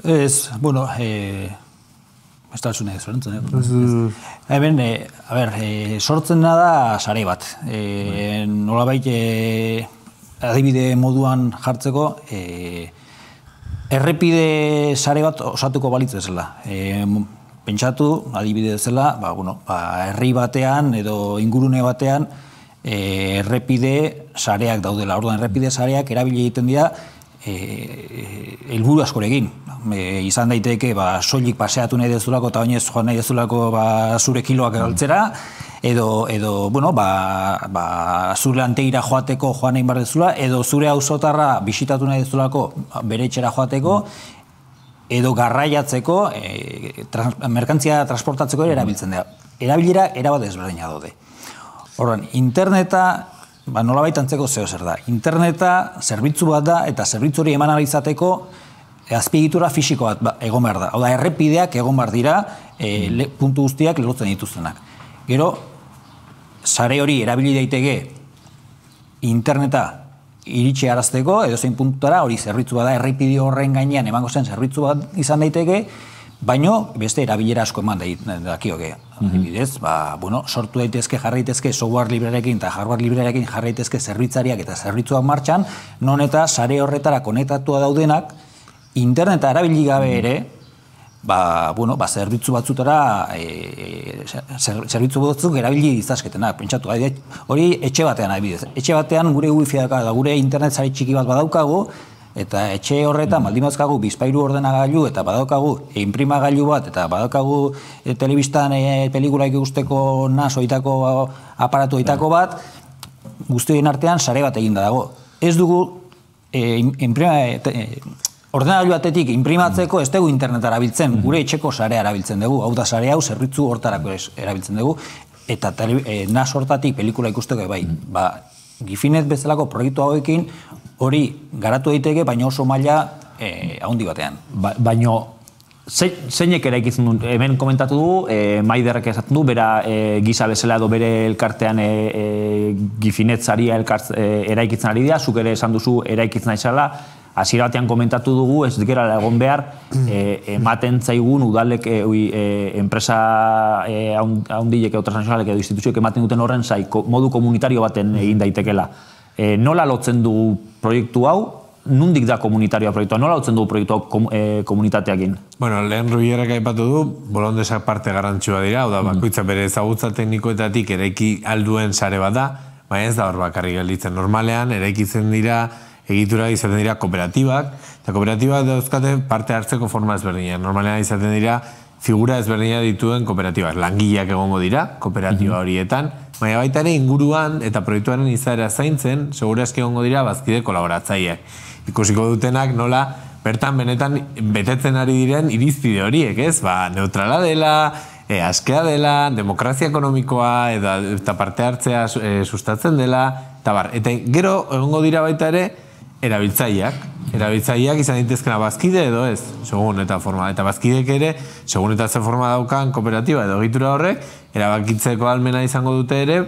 Ez, bueno, ez da zune ezberentzen. Hemen, sortzen da sare bat. Nolabait, adibide moduan jartzeko, errepide sare bat osatuko balitz bezala. Pentsatu, adibide zela, herri batean edo ingurune batean errepide sareak daudela. Orduan, errepide sareak erabili egiten dira helburu askorekin. Izan daiteke, soilik paseatu nahi dezulako eta oinez joan nahi dezulako zure kiloak galtzera, edo zure lantegira joateko joan nahi bar dezula, edo zure auzotarra bisitatu nahi dezulako bere etxera joateko, edo garraiatzeko, merkantzia transportatzeko erabiltzen dira. Erabilera erabat ezberdina daude. Orduan, interneta, nolabait antzeko zeo zer da. Interneta zerbitzu bat da, eta zerbitzu hori eman ahal izateko azpiegitura fisiko bat egon behar da. Hau da, errepideak egon behar dira puntu guztiak lerrotzen dituztenak. Gero, sare hori erabili daiteke interneta iritsi arazteko, edo zein puntutara, hori zerbitzu bat da, errepide horren gainean emango zen zerbitzu bat izan daiteke, baino beste erabilera asko eman dakioke. Adibidez, sortu daitezke, jarri daitezke software librearekin eta hardware librearekin jarri daitezke zerbitzariak eta zerbitzuak martxan, non eta sare horretara konektatua daudenak, interneta erabili gabe ere, zerbitzu batzutara, zerbitzu batzuk erabili ditzazketenak, pentsatu, hori etxe batean adibidez. Etxe batean gure wifi da, gure internet sare txiki bat badaukagu, eta etxe horretan baldin bazkagu bizpahiru ordenagailu eta badaukagu inprimagailu bat eta badaukagu telebistan pelikula ikusteko NAS oitako aparatu oitako bat, guztien artean sare bat eginda dago. Ez dugu ordenagailu batetik inprimatzeko ez dugu internet erabiltzen, gure etxeko sarea erabiltzen dugu, hau da sare hau zerbitzu hortarako erabiltzen dugu, eta NAS hortatik pelikula ikusteko bai. Gifinet bezalako proiektu hauekin hori garatu daiteke, baina oso maila handi batean. Baina zeinek eraikitzen du, hemen komentatu du, Maiderrek esaten du, bera gisa bezala edo bere elkartean Gifinet saria eraikitzen ari dira, zuk ere esan duzu eraikitzen aizala, hasiera batean komentatu dugu, ez dikera egon behar, ematen zaigun udalek, enpresa haundilek edo transnazionalek edo instituzioek ematen duten horren modu komunitario baten egin daitekela. Nola lotzen dugu proiektu hau, nundik da komunitarioa proiektua? Nola lotzen dugu proiektu hau komunitateakin? Bueno, lehen Rubierrek aipatu du, bolondesak parte garrantzua dira, hau da, bakoitza bere ezagutza teknikoetatik eraiki alduen sare bat da, baina ez da hor bakarrik gelditzen. Normalean, eraikitzen dira, egitura izaten dira kooperatibak, eta kooperatibak dauzkate parte hartzeko forma ezberdinak. Normalean izaten dira figura ezberdinak dituen kooperatibak. Langileak egongo dira, kooperatiba horietan, baina baita ere inguruan eta proiektuaren izaera zaintzen, segurazki egongo dira bazkide kolaboratzaileak. Ikusiko dutenak nola bertan benetan betetzen ari diren irizpide horiek, ez? Neutrala dela, askea dela, demokrazia ekonomikoa eta parte hartzea sustatzen dela, eta bar. Eta gero egongo dira baita ere erabiltzaileak izan ditezkena bazkide edo ez, segun eta forma. Eta bazkidek ere, segun eta ze forma daukan kooperatiba edo egitura horrek, erabakitzeko almena izango dute ere,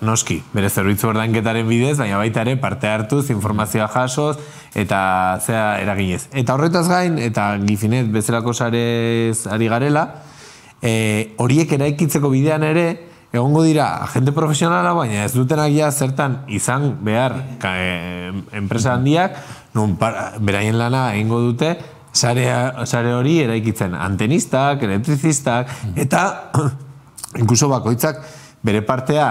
noski, bere zerbitzu ordainketaren bidez, baina baita ere parte hartuz, informazioa jasoz, eta zea eraginez. Eta horretaz gain, eta Gifinet bezalako sarez ari garela, horiek eraikitzeko bidean ere, egongo dira agente profesionala, baina ez dutenak ja zertan izan behar enpresa handiak, nun beraien lana egingo dute, sare hori eraikitzen antenistak, elektrizistak, eta inkluso bakoitzak bere partea,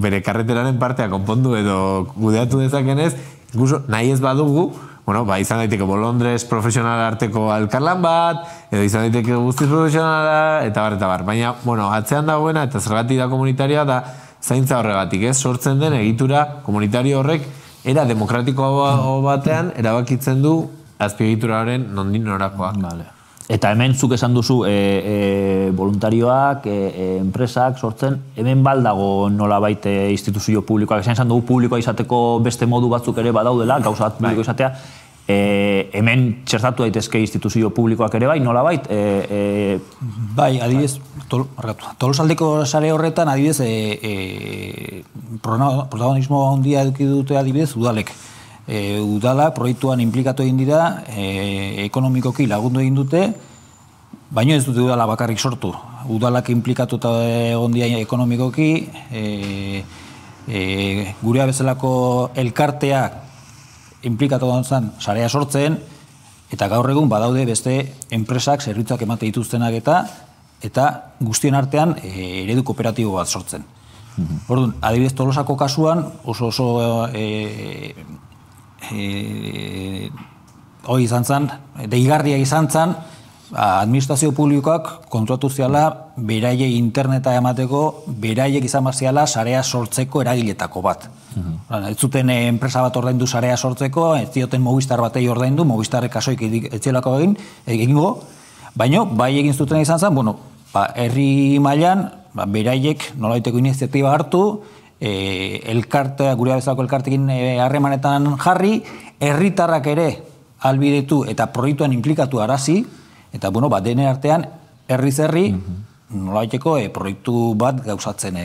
bere karreteraren partea konpondu edo kudeatu dezakenez, inkluso nahi ez badugu, izan daiteke bolondrez profesional arteko elkarlan bat, edo izan daiteke guztiz profesionala, eta bar. Baina, atzean dagoena, eta zergatik da komunitarioa, da zaintza horregatik, ez? Sortzen den egitura komunitario horrek, era demokratiko batean, erabakitzen du azpiegitura horren nondin norakoa. Eta hemen zuk esan duzu voluntarioak, enpresak sortzen, hemen baldago nolabait instituzio publikoak, esan dugu publikoa izateko beste modu batzuk ere badaudela, gauza bat publiko izatea, hemen txertatu daitezke instituzio publikoak ere bai, nolabait? Bai, adibidez, Tolosaldeko sare horretan, adibidez, protagonismo handia eduki dute adibidez udalek. Udala proiektuan inplikatu egin dira, ekonomikoki lagundu egin dute, baina ez dute udala bakarrik sortu. Udalak inplikatuta egon dira ekonomikoki, gurea bezalako elkarteak inplikatu zen sarea sortzen, eta gaur egun badaude beste enpresak zerbitzuak emate dituztenak eta guztien artean eredu kooperatibo bat sortzen. Orduan, adibidez Tolosako kasuan oso hori izan zen, deigarria izan zen, administrazio publikoak kontratu ziala beraiek interneta emateko, beraiek izan baziala sarea sortzeko eragiletako bat. Ez zuten enpresa bat ordaindu sarea sortzeko, ez zioten Movistar batei ordaindu, Movistarrek kasoik ez zielako egingo, baina bai egin zuten izan zen, herri mailan beraiek nolabaiteko iniziatiba hartu, elkartea, gurea bezalako elkartekin harremanetan jarri, herritarrak ere albidetu eta proiektuan inplikatu arazi, eta dene artean herriz herri nolabaiteko proiektu bat gauzatzen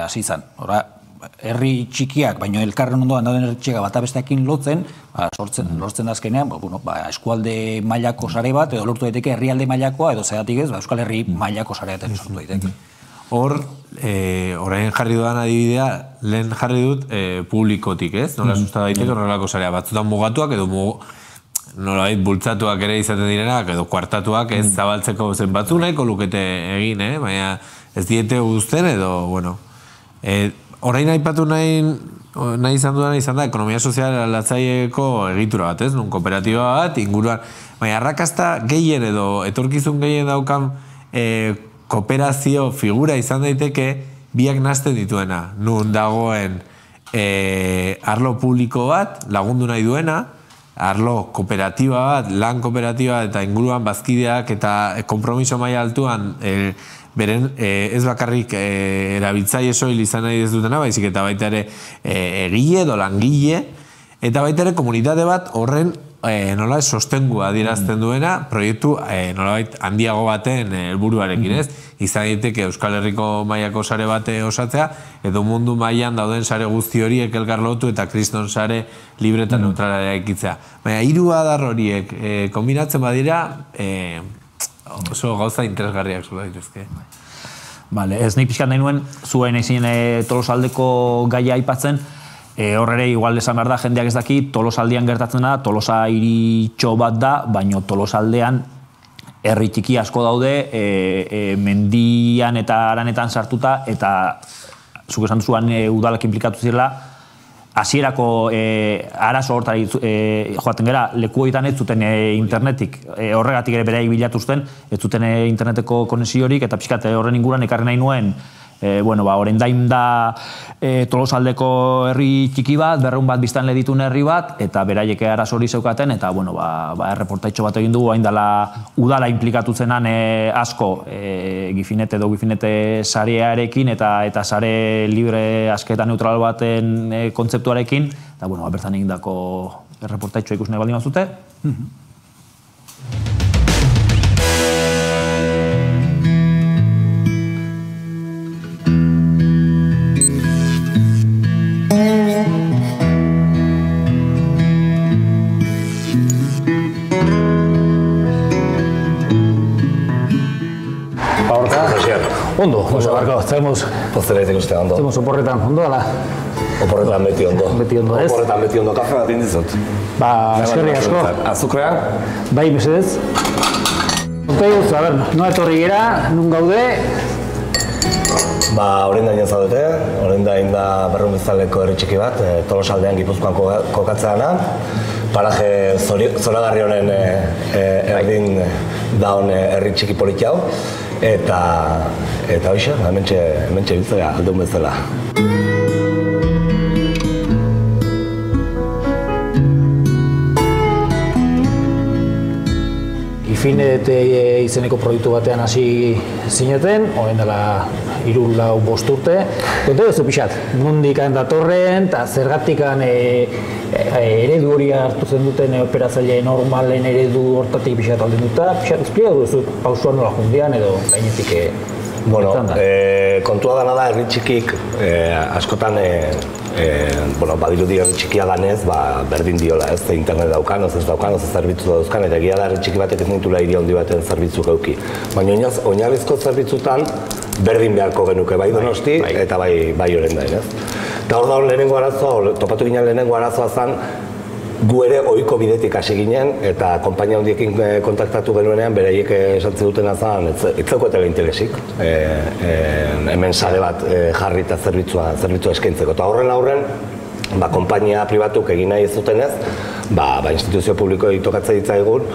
hasi izan. Herri txikiak, baino elkarren ondoan dauden herri txikiak bata besteekin lotzen, lortzen azkenean, eskualde mailako sare bat, edo lortu daiteke herrialde mailakoa, edo zeratik ez, Euskal Herri mailako sareaten sortu daiteke. Hor, orain jarri dudan adibidea, lehen jarri dut publikotik, ez? Nola susta daiteke horrelako sarea. Batzutan mugatuak edo nolabait bultzatuak ere izaten direnak, edo kuartatuak ez zabaltzeko zen batzuk nahiko lukete egin, baina ez diete guzten edo, orain aipatu nahi izan dudan izan da, ekonomia sozial aldatzaieko egitura bat, ez? Nun kooperatiba bat, inguruan, baina arrakasta gehien edo etorkizun gehien daukan kooperazio figura izan daiteke biak nahasten dituena. Nun dagoen arlo publiko bat lagundu nahi duena, arlo kooperatiba bat, lan kooperatiba eta inguruan bazkideak eta konpromiso maila altuan beren ez bakarrik erabiltzaile soil izan nahi ez dutena, baizik eta baita ere egile edo langile, eta baita ere komunitate bat horren nola sostengua adierazten duena proiektu nolabait handiago baten helburuarekin, ez? Izan daiteke Euskal Herriko mailako sare bate osatzea, edo mundu mailan dauden sare guzti horiek elkar lotu eta kriston sare libre eta neutrala eraikitzea. Baina hiru adar horiek kombinatzen badira oso gauza interesgarriak zula daitezke. Vale, ez nahi pixkat nahi nuen, zuen ezin Tolosaldeko gaia aipatzen, horre igual esan behar da, jendeak ez daki, Tolosaldean gertatzen da, Tolosa hiritxo bat da, baino Tolosaldean herri txiki asko daude, mendian eta aranetan sartuta, eta zuk esan duzuan udalak implikatu zirela, hasierako arazo hortari joaten gara, leku horietan ez zuten internetik, horregatik ere bereik bilatuzten, ez zuten interneteko konexiorik, eta pixkat horren inguruan ekarri nahi nuen, oraindain da Tolosaldeko herri txiki bat, 200 bat biztanle dituen herri bat, eta beraiek arazo hori zeukaten, eta erreportaitxo bat egin dugu, hain dela udala implikatu zenan asko Gifinete edo Gifinete sarearekin, eta sare libre asketa neutral baten kontzeptuarekin, eta bertan egindako erreportaitxo ikus nahi baldin bazute. Ondo, oso barko, zemos... Pozteretik uste ondo. Zemos oporretan, ondo ala? Oporretan beti ondo. Beti ondo, ez? Oporretan beti ondo, kafe bat indizot. Eskerri asko. Azukrea? Bai, mesedez. Ontaiuz, noa etorri gera, nun gaude? Horrein dainen zaudete, horrein dain da Berrunbizaleko herri txiki bat, Tolosaldean Gipuzkoan kokatzeana. Paraje zoragarri honen erdin daun herri txiki politi hau. Eta hoxe, hementxe bizea aldun bezala. Gifinete izeneko proiektu batean hasi zineten, orain dela 3-4 urte. Konta duzu pixat, nondik datorren eta zergatik eredu hori hartu zen duten operatzaile normalen eredu hortatik pixat alden duta. Pixat, esplika duzu pausua nola jundian edo gainetik kontua dana da herri txikik askotan badirudi herri txikia ganez berdin diola, ez internet daukan, ez daukan, ez zerbitzu dauzkan, eta egia da herri txiki batek ez nintula hiri handi baten zerbitzu geuki. Baina oinarrizko zerbitzutan berdin beharko genuke bai Donosti eta bai Orendain, ez? Eta hor da lehenengo arazoa, topatu ginen lehenengo arazoa zen, gu ere ohiko bidetik hasi ginen, eta konpainia handiekin kontaktatu genuenean, beraiek esantzen dutena zen, ez zeukotela interesik, hemen sare bat jarri eta zerbitzua eskaintzeko. Eta horren, konpainia pribatuk egin nahi ez dutenez, instituzio publikoei tokatzen ditzaigun,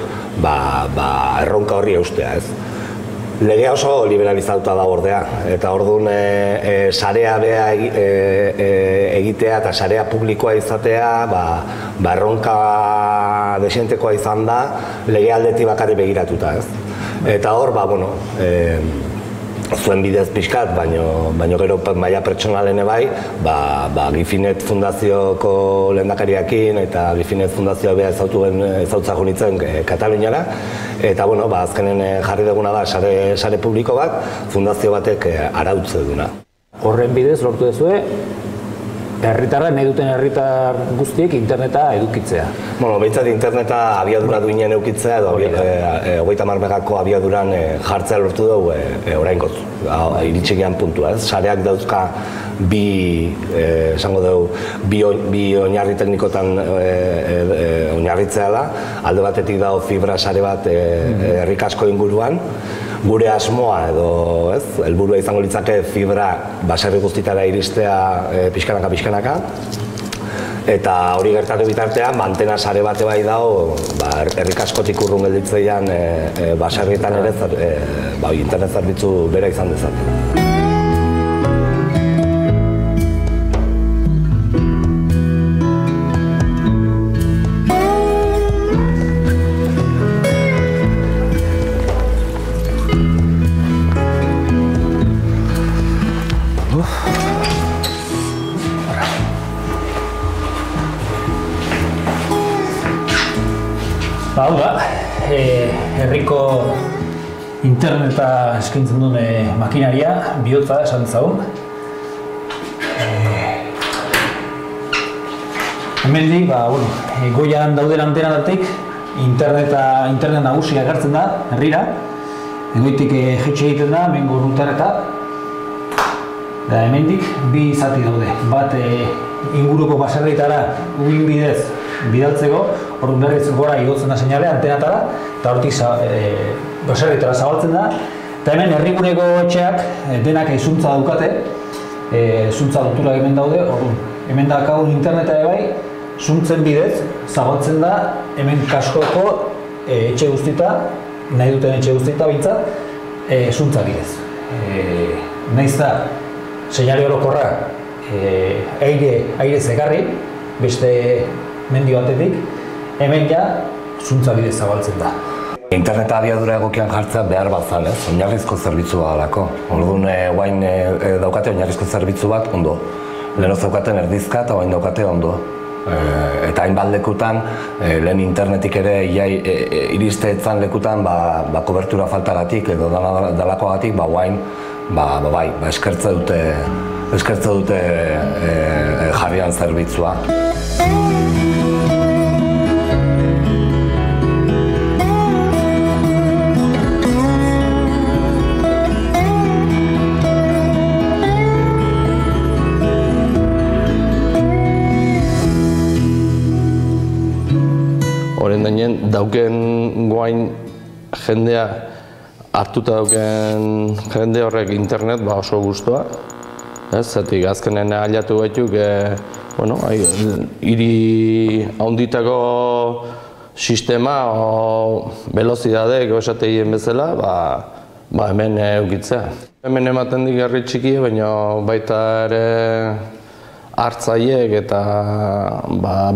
erronka horri eustea, ez? Legea oso liberalizatuta da ordea, eta orduan sarea bea egitea eta sarea publikoa izatea, erronka desentekoa izan da, lege aldetik bakarrik begiratuta, ez? Eta hor, zuen bidez pixkat, baino gero maila pertsonalen bai, Gifinet Fundazioko lehendakariakin eta Gifinet Fundazioa beha ezautza junitzen Kataluniara, eta azkenen jarri duguna da sare publiko bat, fundazio batek arautze duna. Horren bidez lortu duzue, herritarra, nahi duten herritar guztiek interneta edukitzea. Behintzat interneta abiadura duinen eukitzea edo 30 megako abiaduran jartzea lortu dugu oraingoz, iritsegian puntua, ez? Sareak dauzka bi oinarri teknikotan oinarritzea da, alde batetik dago fibra sare bat herrik asko inguruan, gure asmoa edo, ez, helburua izango litzake fibra baserri guztitara iristea pixkanaka, eta hori gertatu bitartean, antena sare bate bai dago, herrik askotik urrun gelditzeian baserrietan ere internet zerbitzu bera izan dezaten. Hau da, herriko interneta eskaintzen duen makinaria, bihotza esan zaun. Hemendik, goian dauden antenatatik, internet nagusia ekartzen da, herrira. Egoitik jetxe egiten da, mengo rutareta. Hemendik, bi zati daude. Bat inguruko baserritara ugin bidez bidaltzeko, orduan berriz gora igotzen da seinale antenatara, eta hortik baserritara zabaltzen da. Eta hemen herriguneko etxeak denak zuntza daukate, zuntza duturak hemen daude, orduan hemen daukagun interneta ere bai, zuntzen bidez, zabaltzen da, hemen kaskoko etxe guztita, nahi duten etxe guztita bintzat, zuntza bidez. Nahiz da, seinale orokorra aire zegarri, beste mendi batetik, hemen ja, zuntza bidez zabaltzen da. Interneta abiadura egokian jartzea behar bat zan, ez? Oinarrizko zerbitzu badalako. Orduan, guain daukate oinarrizko zerbitzu bat, ondo. Lehen zaukaten erdizka eta guain daukate ondo. Eta hainbat lekutan, lehen internetik ere iristeetzan lekutan kobertura faltagatik edo dalakoagatik, guain eskertze dute jarrian zerbitzua. Horren dainen, dauken guain jendea hartuta dauken jende horrek internet oso guztua. Zatik azkenen aliatu baituk, hiri handitako sistema o velozidadek esategien bezala, hemen eukitzea. Hemen ematen dik herri txikie, baina baita ere hartzaiek eta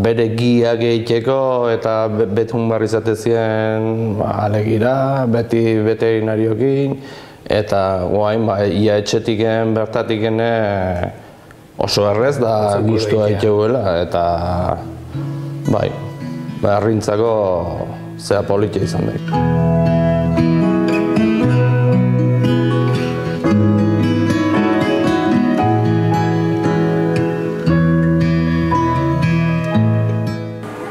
bere giak egiteko eta betun barri zatezien alegira, beti veterinariokin eta guain ia etxetiken bertatiken oso errez da guztua egiteuela eta herrintzako zea politia izan daik.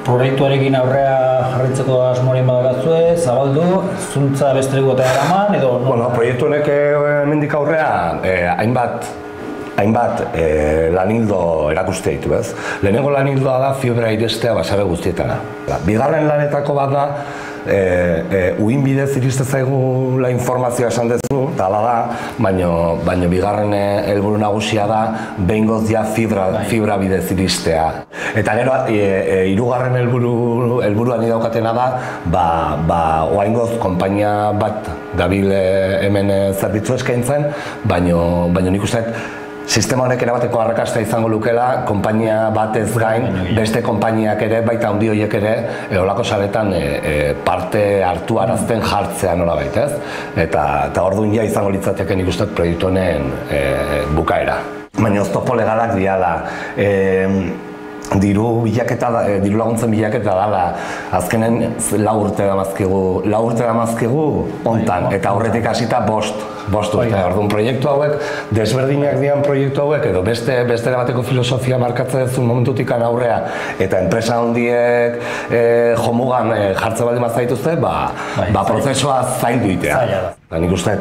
Proiektuarekin aurrea jarraitzeko asmoren badakazue, zabaldu, zuntza beste leku eta eraman, edo... Proiektu honek hemendik aurrea hainbat lanildo erakuste ditu, ez? Lehenengo lanildoa da fibra iristea basare guztietana. Bigarren lanetako bat da, uin bidez iriste zaigula informazioa esan dezu, eta hala da, baina bigarren helburu nagusia da behingoz ja fibra bidez iristea. Eta gero, hirugarren helburua ni daukatena da, oraingoz konpainia bat dabil hemen zerbitzu eskaintzen, baina nik uste sistema honek erabateko arrakasta izango lukela, konpainia batez gain, beste konpainiak ere, baita handi horiek ere, olako saretan parte hartu arazten jartzea nolabait, ez? Eta orduan ja izango litzateke nik uste proiektu honen bukaera. Baina oztopo legalak diala. Diru laguntzen bilaketa dala, azkenen 4 urte damazkigu hontan, eta aurretik hasita 5 urte. Orduan proiektu hauek, desberdinak dian proiektu hauek, edo beste bateko filosofia markatzen duzun momentutik aurrea, eta enpresa handiek jomugan jartze baldin bazaituzte, prozesua zaildu itea. Nik uste,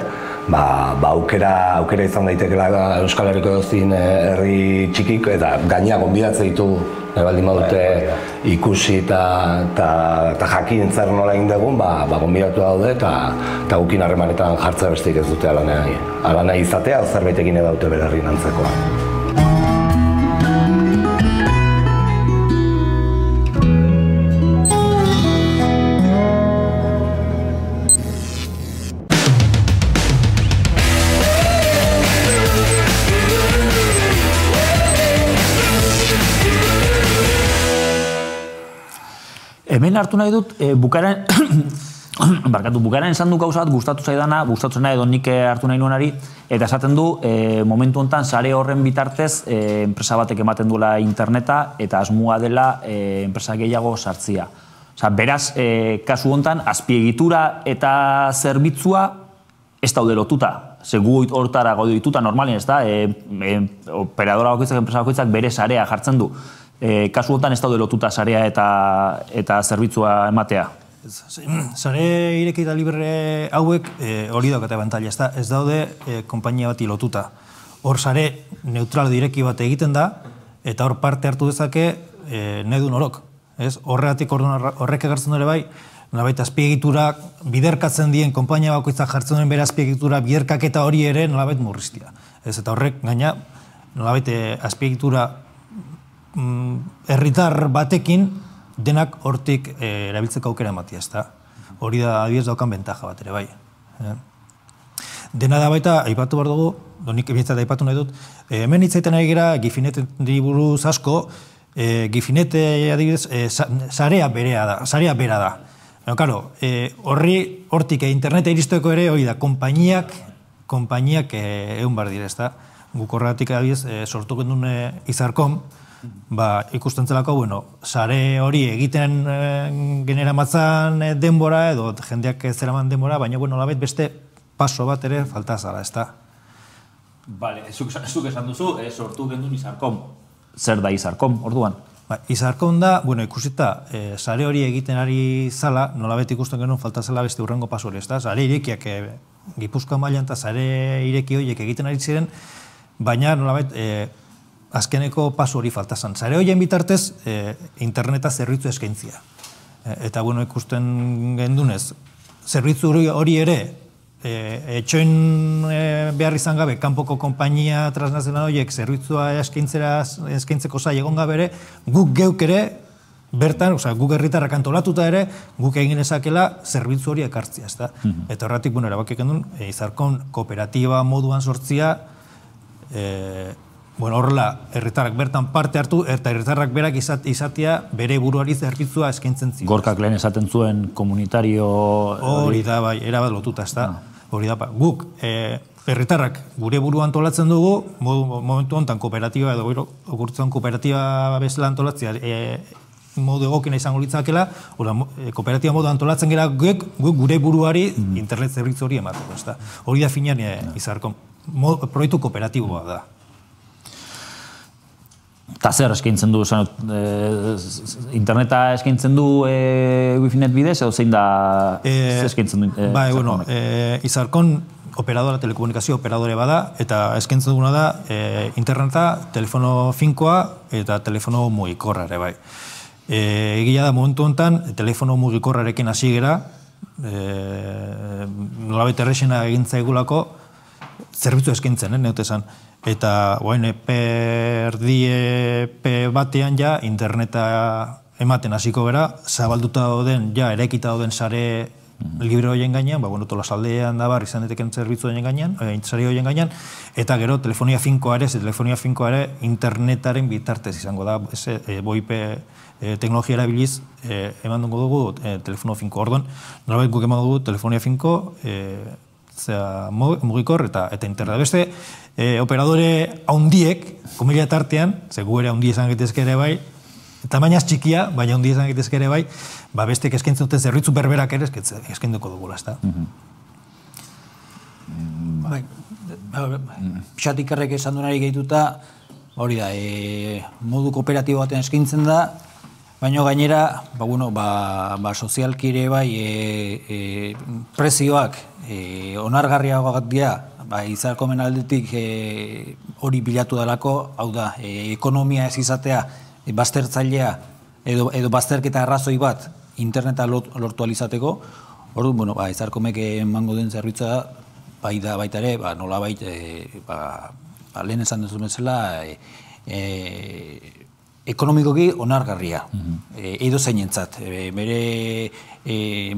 aukera izan daitekela Euskal Herriko edozein herri txikik, eta gainera gonbidatzen ditu baldin badute ikusi eta jakin zer nola egin dugun, gonbidatu daude eta gukin harremanetan jartzea besteik ez dute ala nahi izatea, zerbait egin edaute berarri nantzekoa. Hemen hartu nahi dut, bukaeran esan du gauza bat gustatu zaidana, gustatzen nahi edo nik hartu nahi nuenari, eta esaten du, momentu honetan sare horren bitartez, enpresa batek ematen duela interneta, eta asmoa dela enpresa gehiago sartzia. Beraz, kasu hontan, azpiegitura eta zerbitzua ez daude lotuta. Gu hortara gaude dituta normalien, ez da? Operadora bakoitzak, enpresa bakoitzak bere sarea jartzen du. Kasu hontan ez daude lotuta sarea eta zerbitzua ematea. Sare ireki eta libre hauek hori daukate abantaila, ez da? Ez daude konpainia bati lotuta. Hor sare neutral direki bat egiten da, eta hor parte hartu dezake nahi du norok. Horregatik horrek egartzen dure bai, nolabait azpiegitura biderkatzen dien konpainia bakoitzak jartzen duen bere azpiegitura biderkaketa hori ere nolabait murriztia. Eta horrek gaina nolabait azpiegitura herritar batekin denak hortik erabiltzeko aukera ematia, ezta. Hori da adibidez daukan bentaja bat ere bai. Dena da baita, aipatu behar dugu, nik bintzat aipatu nahi dut, hemen hitzaiten ari gara Gifineteri buruz asko, Gifinete adibidez sarea bera da. Hortik interneta iristeko ere hori da, konpainiak egun behar dire, ezta? Guk horregatik adibidez sortu gendun Izarkom, ikusten zelako, sare hori egiten genera matzan denbora edo jendeak zeraman denbora, baina nolabait beste paso bat ere falta zara, ezta? Bale, zuk esan duzu, sortu gendun Izarkom. Zer da Izarkom, orduan? Izarkom da, ikusita, sare hori egiten ari zala, nolabait ikusten genuen falta zela beste urrengo paso hori, ezta? Sare irekiak Gipuzkoa mailan eta sare ireki horiek egiten ari ziren, baina nolabait azkeneko paso hori falta zen. Sare horien bitartez, interneta zerbitzu eskaintzia. Eta, ikusten gendunez, zerbitzu hori ere, etxoin behar izan gabe, kanpoko konpainia transnazional horiek zerbitzua eskaintzeko zai egon gabe ere, guk geuk ere, bertan, guk herritarrak antolatuta ere, guk egin ezakela zerbitzu hori ekartzia, ezta? Eta horretik, erabakik endun, Izarkon kooperatiba moduan sortzia, horrela, herritarrak bertan parte hartu, eta herritarrak berak izatea bere buruari zerbitzua eskaintzen ziren. Gorkak lehen esaten zuen komunitario... Hori da, bai, erabat lotuta, ez da. Hori da, guk herritarrak gure burua antolatzen dugu, momentu honetan kooperatiba edo okurtzen kooperatiba bezala antolatzea modu egokina izango litzakela, kooperatiba modu antolatzen gara guk gure buruari internet zerbitzu hori emateko, ez da. Hori da finean Izarkom, proiektu kooperatiboa da. Eta zer eskaintzen du, interneta eskaintzen du Wifinet bidez, edo zein da eskaintzen du? Izarkon operadora, telekomunikazio operadore bada, eta eskaintzen duguna da interneta, telefono finkoa eta telefono mugikorra ere bai. Egia da momentu honetan, telefono mugikorrarekin hasi gera, nolabait errexena egintza egulako, zerbitzu eskaintzen, neotesan. Eta epe batean ja interneta ematen hasiko gara, zabalduta dauden, ja eraikita dauden sare libre horien gainean, tolasaldean da bar izan deteken zerbitzu horien gainean, sare horien gainean, eta gero telefonia finkoa ere internetaren bitartez izango da, VoIP teknologia erabiliz eman dugu telefono finko. Orduan, nolabait guk eman dugu telefonia finko, mugikor eta internet. Beste, operadore haundiek, komelia tartean, gu ere haundi esan gaitezke ere bai, tamainaz txikia, baina haundi esan gaitezke ere bai, bestek eskaintzen duten zerbitzu berberak ere eskainduko dugula, ezta? Pixatikarrek esan duenari gehituta, hori da, modu kooperatibo baten eskaintzen da, baina gainera, sozialki ere bai, prezioak onargarriagoak dira, Izarkomen aldetik hori bilatu dalako, hau da, ekonomia ez izatea, baztertzailea edo bazterketa arrazoi bat interneta lortu alizateko, orduan, Izarkomek emango den zerbitzua baita ere, nolabait, lehen esan duzun bezala, ekonomikoki onargarria, edo zeinentzat, bere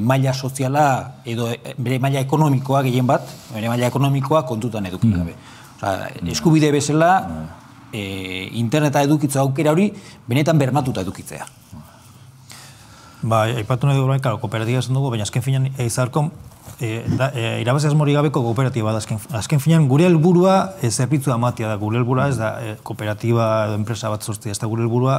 maila soziala, edo bere maila ekonomikoa gehien bat, bere maila ekonomikoa kontutan eduki gabe. Eskubide bezala, interneta edukitza aukera hori, benetan bermatuta edukitzea. Bai, aipatu nahi dugu, kooperatiba esan dugu, baina azken finean Izarkom irabazi asmori gabeko kooperatiba da. Azken finean gure helburua zerbitzua ematea da. Gure helburua ez da kooperatiba edo enpresa bat sortzea, ez da gure helburua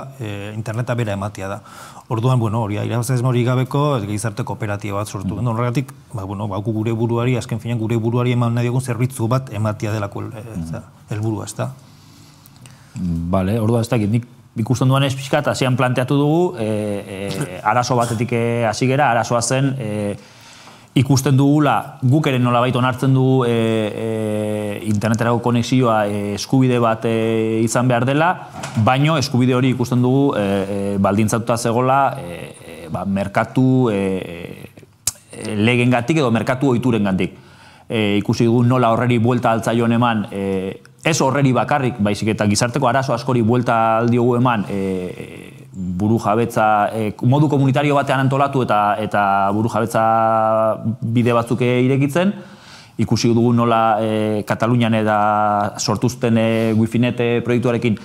interneta bera ematea da. Orduan, hori irabazi asmori gabeko gizarte kooperatiba bat sortu. Horregatik, gure buruari, azken finean gure buruari eman nahi dugun zerbitzu bat ematea delako helburua, ez da. Bale, orduan ez dakit, nik ikusten duan pixkat, hasian planteatu dugu, arazo batetik hasi gera, arazoa zen, ikusten dugula, guk ere nolabait onartzen dugu interneterako konexioa eskubide bat izan behar dela, baino eskubide hori ikusten dugu baldintzatuta zegoela merkatu legengatik edo merkatu ohiturengatik. Ikusi dugu nola horreri buelta altzaion eman, ez horreri bakarrik, baizik eta gizarteko arazo askori buelta aldiogu eman buru jabetza, modu komunitario batean antolatu eta buru jabetza bide batzuk irekitzen. Ikusi dugu nola Katalunian eta sortuzten Wifinet proiektuarekin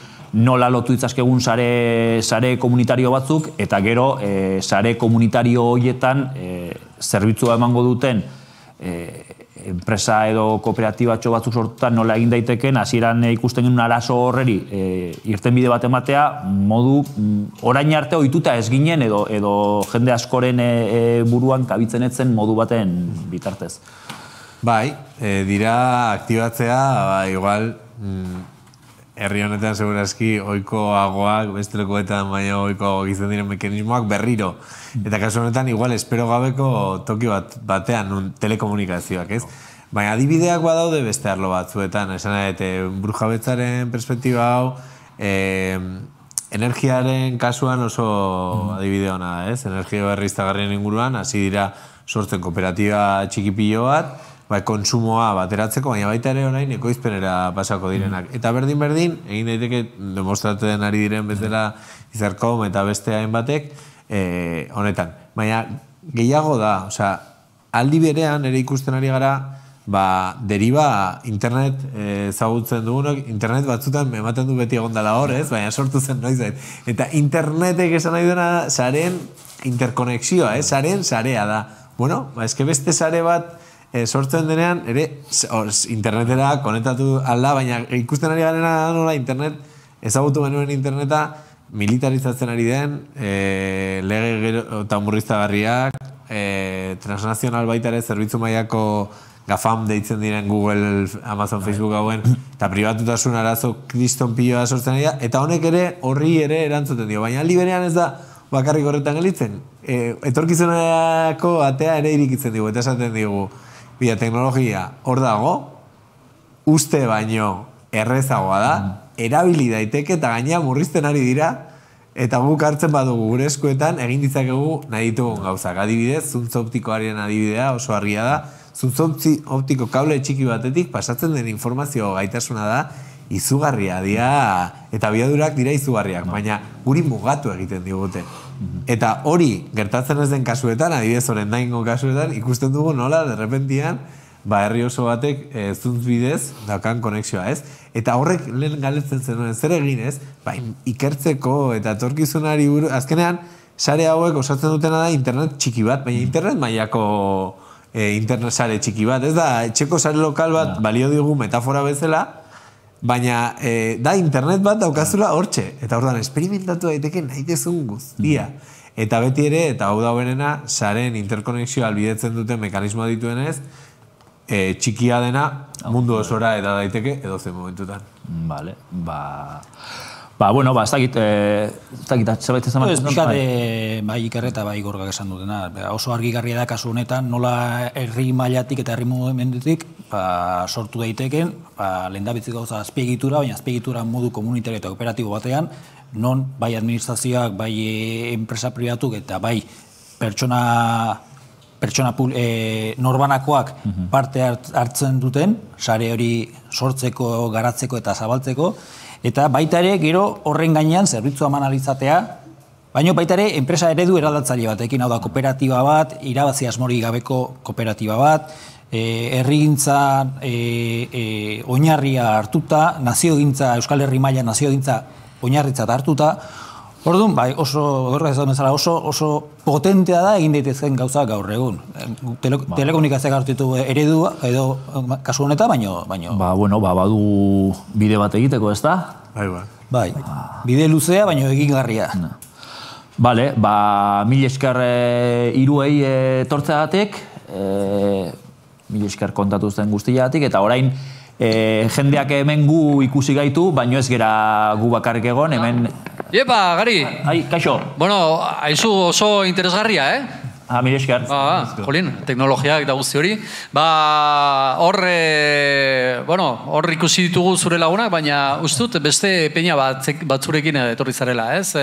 nola lotu ditzazkegun sare komunitario batzuk, eta gero sare komunitario horietan zerbitzua emango duten enpresa edo kooperatibatxo batzuk sortutan nola egin daiteken, hasieran ikusten genuen arazo horreri irtenbide bat ematea, modu orain arte ohituta ez ginen edo jende askoren buruan kabitzen etzen modu baten bitartez. Bai, dira aktibatzea, igual herri honetan segurazki ohikoagoak, bestelokoetan baina ohikoagoak izan diren mekanismoak berriro. Eta kasu honetan, igual, espero gabeko toki batean telekomunikazioak, ez? Baina adibideak badaude beste arlo batzuetan, esan burujabetzaren perspektiba hau, energiaren kasuan oso adibide hona da, ez? Energia berriztagarrien inguruan, hasi dira sortzen kooperatiba txikipillo bat, konsumoa bateratzeko, baina baita ere orain ekoizpenera pasako direnak. Eta berdin, egin daiteke demostratzen ari diren bezala Izarkom eta beste hainbatek, honetan. Baina gehiago da, aldi berean ere ikusten ari gara, deriba internet ezagutzen dugunok, internet batzutan ematen du beti egondala hor, ez? Baina sortu zen noizait. Eta internetek esan nahi duena saren interkonexioa, saren sarea da. Bueno, eske beste sare bat sortzen denean, ere internetera konektatu alda, baina ikusten ari garena nola internet, ezagutu genuen interneta, militarizatzen ari den, lege gero eta murriztagarriak, transnazional baita ere zerbitzu mailako GAFAM deitzen diren Google, Amazon, Facebook hauen, eta pribatutasun arazo kriston piloa sortzen ari da, eta honek ere horri ere erantzuten dio, baina aldi berean ez da bakarrik horretan gelitzen. Etorkizuneko atea ere irikitzen digu, eta esaten digu, bida teknologia hor dago, uste baino errezagoa da, erabili daiteke eta gainea murrizten ari dira, eta guk hartzen badugu gure eskuetan egin ditzakegu nahi ditugun gauzak. Adibidez, zuntz optikoaren adibidea oso argia da, zuntz optiko kable txiki batetik pasatzen den informazio gaitasuna da, izugarria dira, eta biadurak dira izugarriak, baina guri mugatu egiten digute. Eta hori gertatzen ez den kasuetan, adibidez horren daingo kasuetan, ikusten dugu nola, derrepentian, herri oso batek zuntz bidez daukan konexioa, ez? Eta horrek lehen galetzen zenuen zer egin, ez? Ikertzeko eta etorkizunari azkenean, sare hauek osatzen dutena da internet txiki bat, baina internet mailako internet sare txiki bat, ez da, etxeko sare lokal bat balio digu metafora bezala, baina da internet bat daukazula hortxe, eta orduan esperimentatu daiteke nahi dezun guztia. Eta beti ere, eta hau daubenena, saren interkonexioa albidetzen duten mekanismoa dituenez, txikia dena mundu osora eta daiteke edozen momentutan. Bale, bueno, ez dakit zerbait ez amaten. Bai Iker eta bai Gorgak esan dutena. Oso argigarria da kasu honetan, nola herri mailatik eta herri mugimendutik sortu daiteken, lehendabiziko gauza azpiegitura, baina azpiegitura modu komunitario eta kooperatibo batean, non bai administrazioak, bai enpresa pribatuk eta bai pertsona norbanakoak parte hartzen duten, sare hori sortzeko, garatzeko eta zabaltzeko, eta baita ere, gero horren gainean zerbitzua eman alitzatea, baina baita ere, enpresa eredu eraldatzaile batekin, hau da, kooperatiba bat, irabazi asmori gabeko kooperatiba bat, herrigintzan oinarria hartuta, naziogintza, Euskal Herri maila naziogintza oinarritzat hartuta, Orduan, bai, oso potentea da egin daitezken gauza gaur egun. Telekomunikazioak hartu eredua, edo kasu honetan, baino... Badu bide bat egiteko, ez da? Bai, bide luzea, baino egingarria. Bale, mil esker hiruei etortzeagatik, mil esker kontatu zen guztiagatik, eta orain jendeak hemen gu ikusi gaitu, baino ez gera gu bakarrik egon, hemen... Iepa, Gari! Ai, kaixo! Bueno, haizu oso interesgarria, mil esker. Jolin, teknologiak eta guzti hori. Hor ikusi ditugu zure lagunak, baina ustut beste peña batzurekin etorri zarela, ez?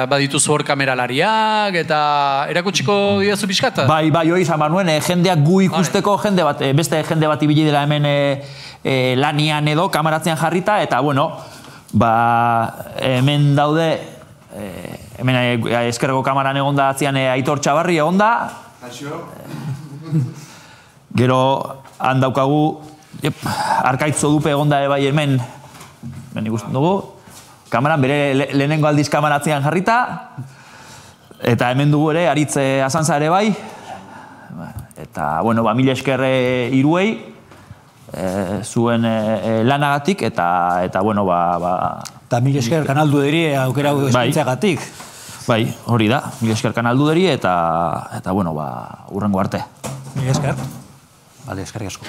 Badituzu hor kameralariak eta erakutsiko didazu pixkat? Bai, hori izan nuen, jendeak gu ikusteko beste jende bat ibili dela hemen lanian edo, kamaratzean jarrita, eta hemen daude, hemen eskerreko kamaran egon da atzian Aitor Txabarri egon da. Gero handaukagu, Arkaitzo Dupe egon da bai hemen ikusten dugu. Kamaran, bere lehenengo aldiz kamaratzean jarrita. Eta hemen dugu ere, Aritz Azantza ere bai. Eta, mila esker hiruei, zuen lanagatik, eta Eta mila esker kanaldu deri aukera eskuntzeagatik. Bai, hori da, mila esker kanaldu deri, eta hurrengo arte. Mila esker. Bale, eskerrik asko.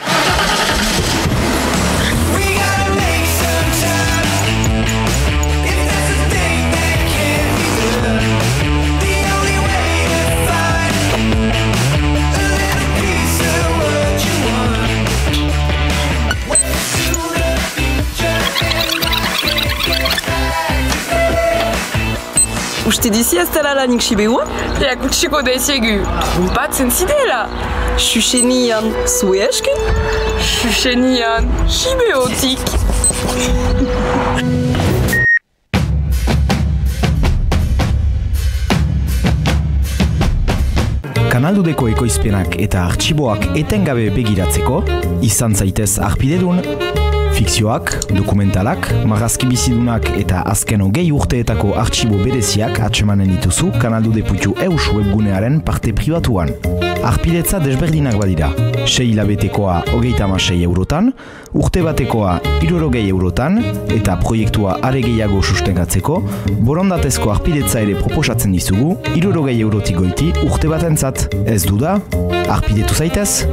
Uste dizi ez dela lanik sibeua? Erakutsiko daiziegu trumpatzen zidela. Xuxenian zue esken? Xuxenian sibeotik. Kanaldudeko ekoizpenak eta artxiboak etengabe begiratzeko, izan zaitez arpidedun, fikzioak, dokumentalak, marrazki bizidunak eta azken 20 urteetako artxibo bereziak atsemanen dituzu kanaldude.eus webgunearen parte pribatuan. Arpidetza desberdinak badira. 6 hilabetekoa 36 eurotan, urte batekoa 60 eurotan, eta proiektua are gehiago sustengatzeko, borondatezko arpidetza ere proposatzen dizugu 60 eurotik goiti urte batentzat. Ez du da? Arpidetu zaitez?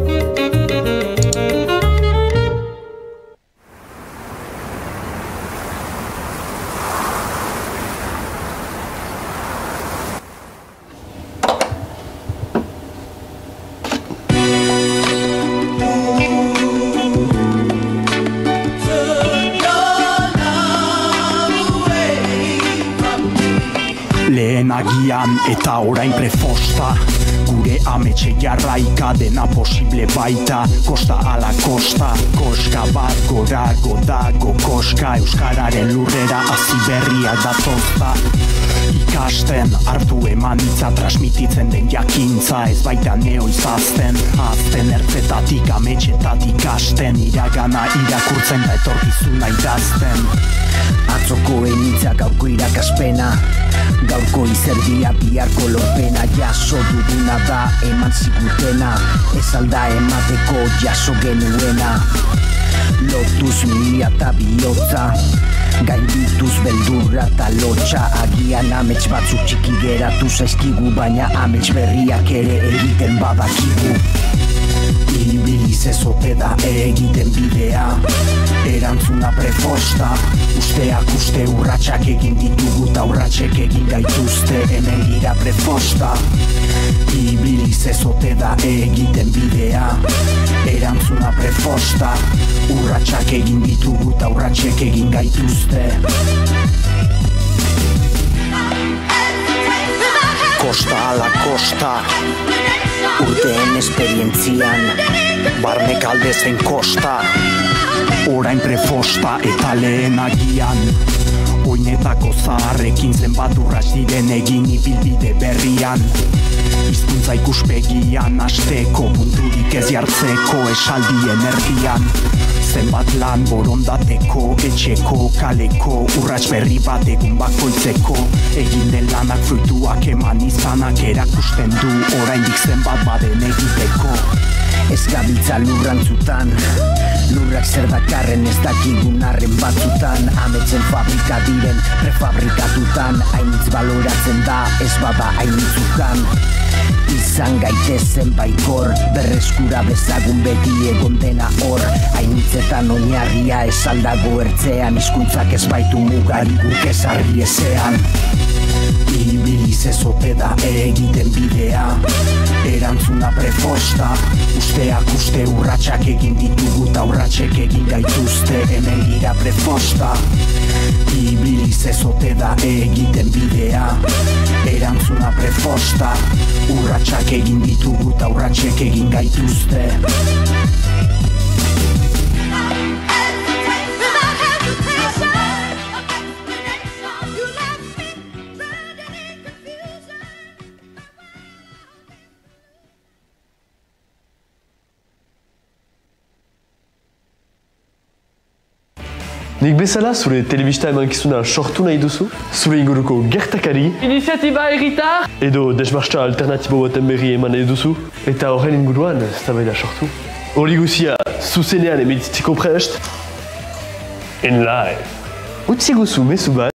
Agian eta orain prefosta, gure ametxe jarraika dena posible baita, kosta ala kosta, koska bat gorago dago koska, euskararen lurrera hazi berriak datozta. Ikasten, hartu eman hitza transmititzen den jakintza, ez baita neoizazten, azten ertzetatik ametxetatik hasten, iragana irakurtzen da etorkizuna idazten. Atzokoen hitzak gaurko irakaspena, gaurko izerdia biharko lorpena, jaso duguna da eman zigutena, ez alda emateko jaso genuena. Lotuz milia eta bihotza, gaindituz beldurra eta lotxa, agian amets batzuk txiki geratu zaizkigu, baina amets berriak ere egiten badakigu. Ibiliz ez ote da egiten bidea, erantzuna prefosta, usteak uste urratxak egin ditugu eta urratxek egin gaituzte, hemen gira prefosta. Ibiliz ez ote da egiten bidea, erantzuna prefosta, urratxak egin ditugu eta urratxek egin gaituzte. Kosta ala kosta, urteen esperientzian, barnek aldezen kosta. Orain prefosta eta lehen agian, oinetako zaharrekin zenbat urrats diren egin ibilbide berrian. Hizkuntza ikuspegian hasteko, punturik ez jartzeko esaldi energian. zenbat lan borondateko, etxeko, kaleko, urrats berri bat egun bakoitzeko. Egin den lanak fruituak eman izanak erakusten du, oraindik zenbat baden egiteko. Ez gabiltza lurrantzutan, lurrak zer dakarren ez dakigun arren batzutan. Ametsen fabrika diren prefabrikatutan, hainitz baloratzen da ez bada hainitzukan. Izan gaitezen baikor, berreskura bezagun beti egon dena hor. Hainitzetan oinarria ez aldago ertzean, hizkuntzak ez baitu mugarik guk ezarri ezean. Ibiliz ez ote da egiten bidea, erantzuna prefosta. Usteak uste urratsak egin ditugu ta urratsek egin gaituzte, hemen gira prefosta. Ibiliz ez ote da egiten bidea, erantzuna prefosta. Urratsak egin ditugu ta urratsek egin gaituzte. Nik bezala zure telebista emankizuna sortu nahi duzu, zure inguruko gertakari, iniziatiba herritar, edo desmartza alternatibo baten berri eman nahi duzu, eta horren inguruan eztabaida sortu. Hori guzia zuzenean emititzeko prest, en live. Utzi guzu mezu bat,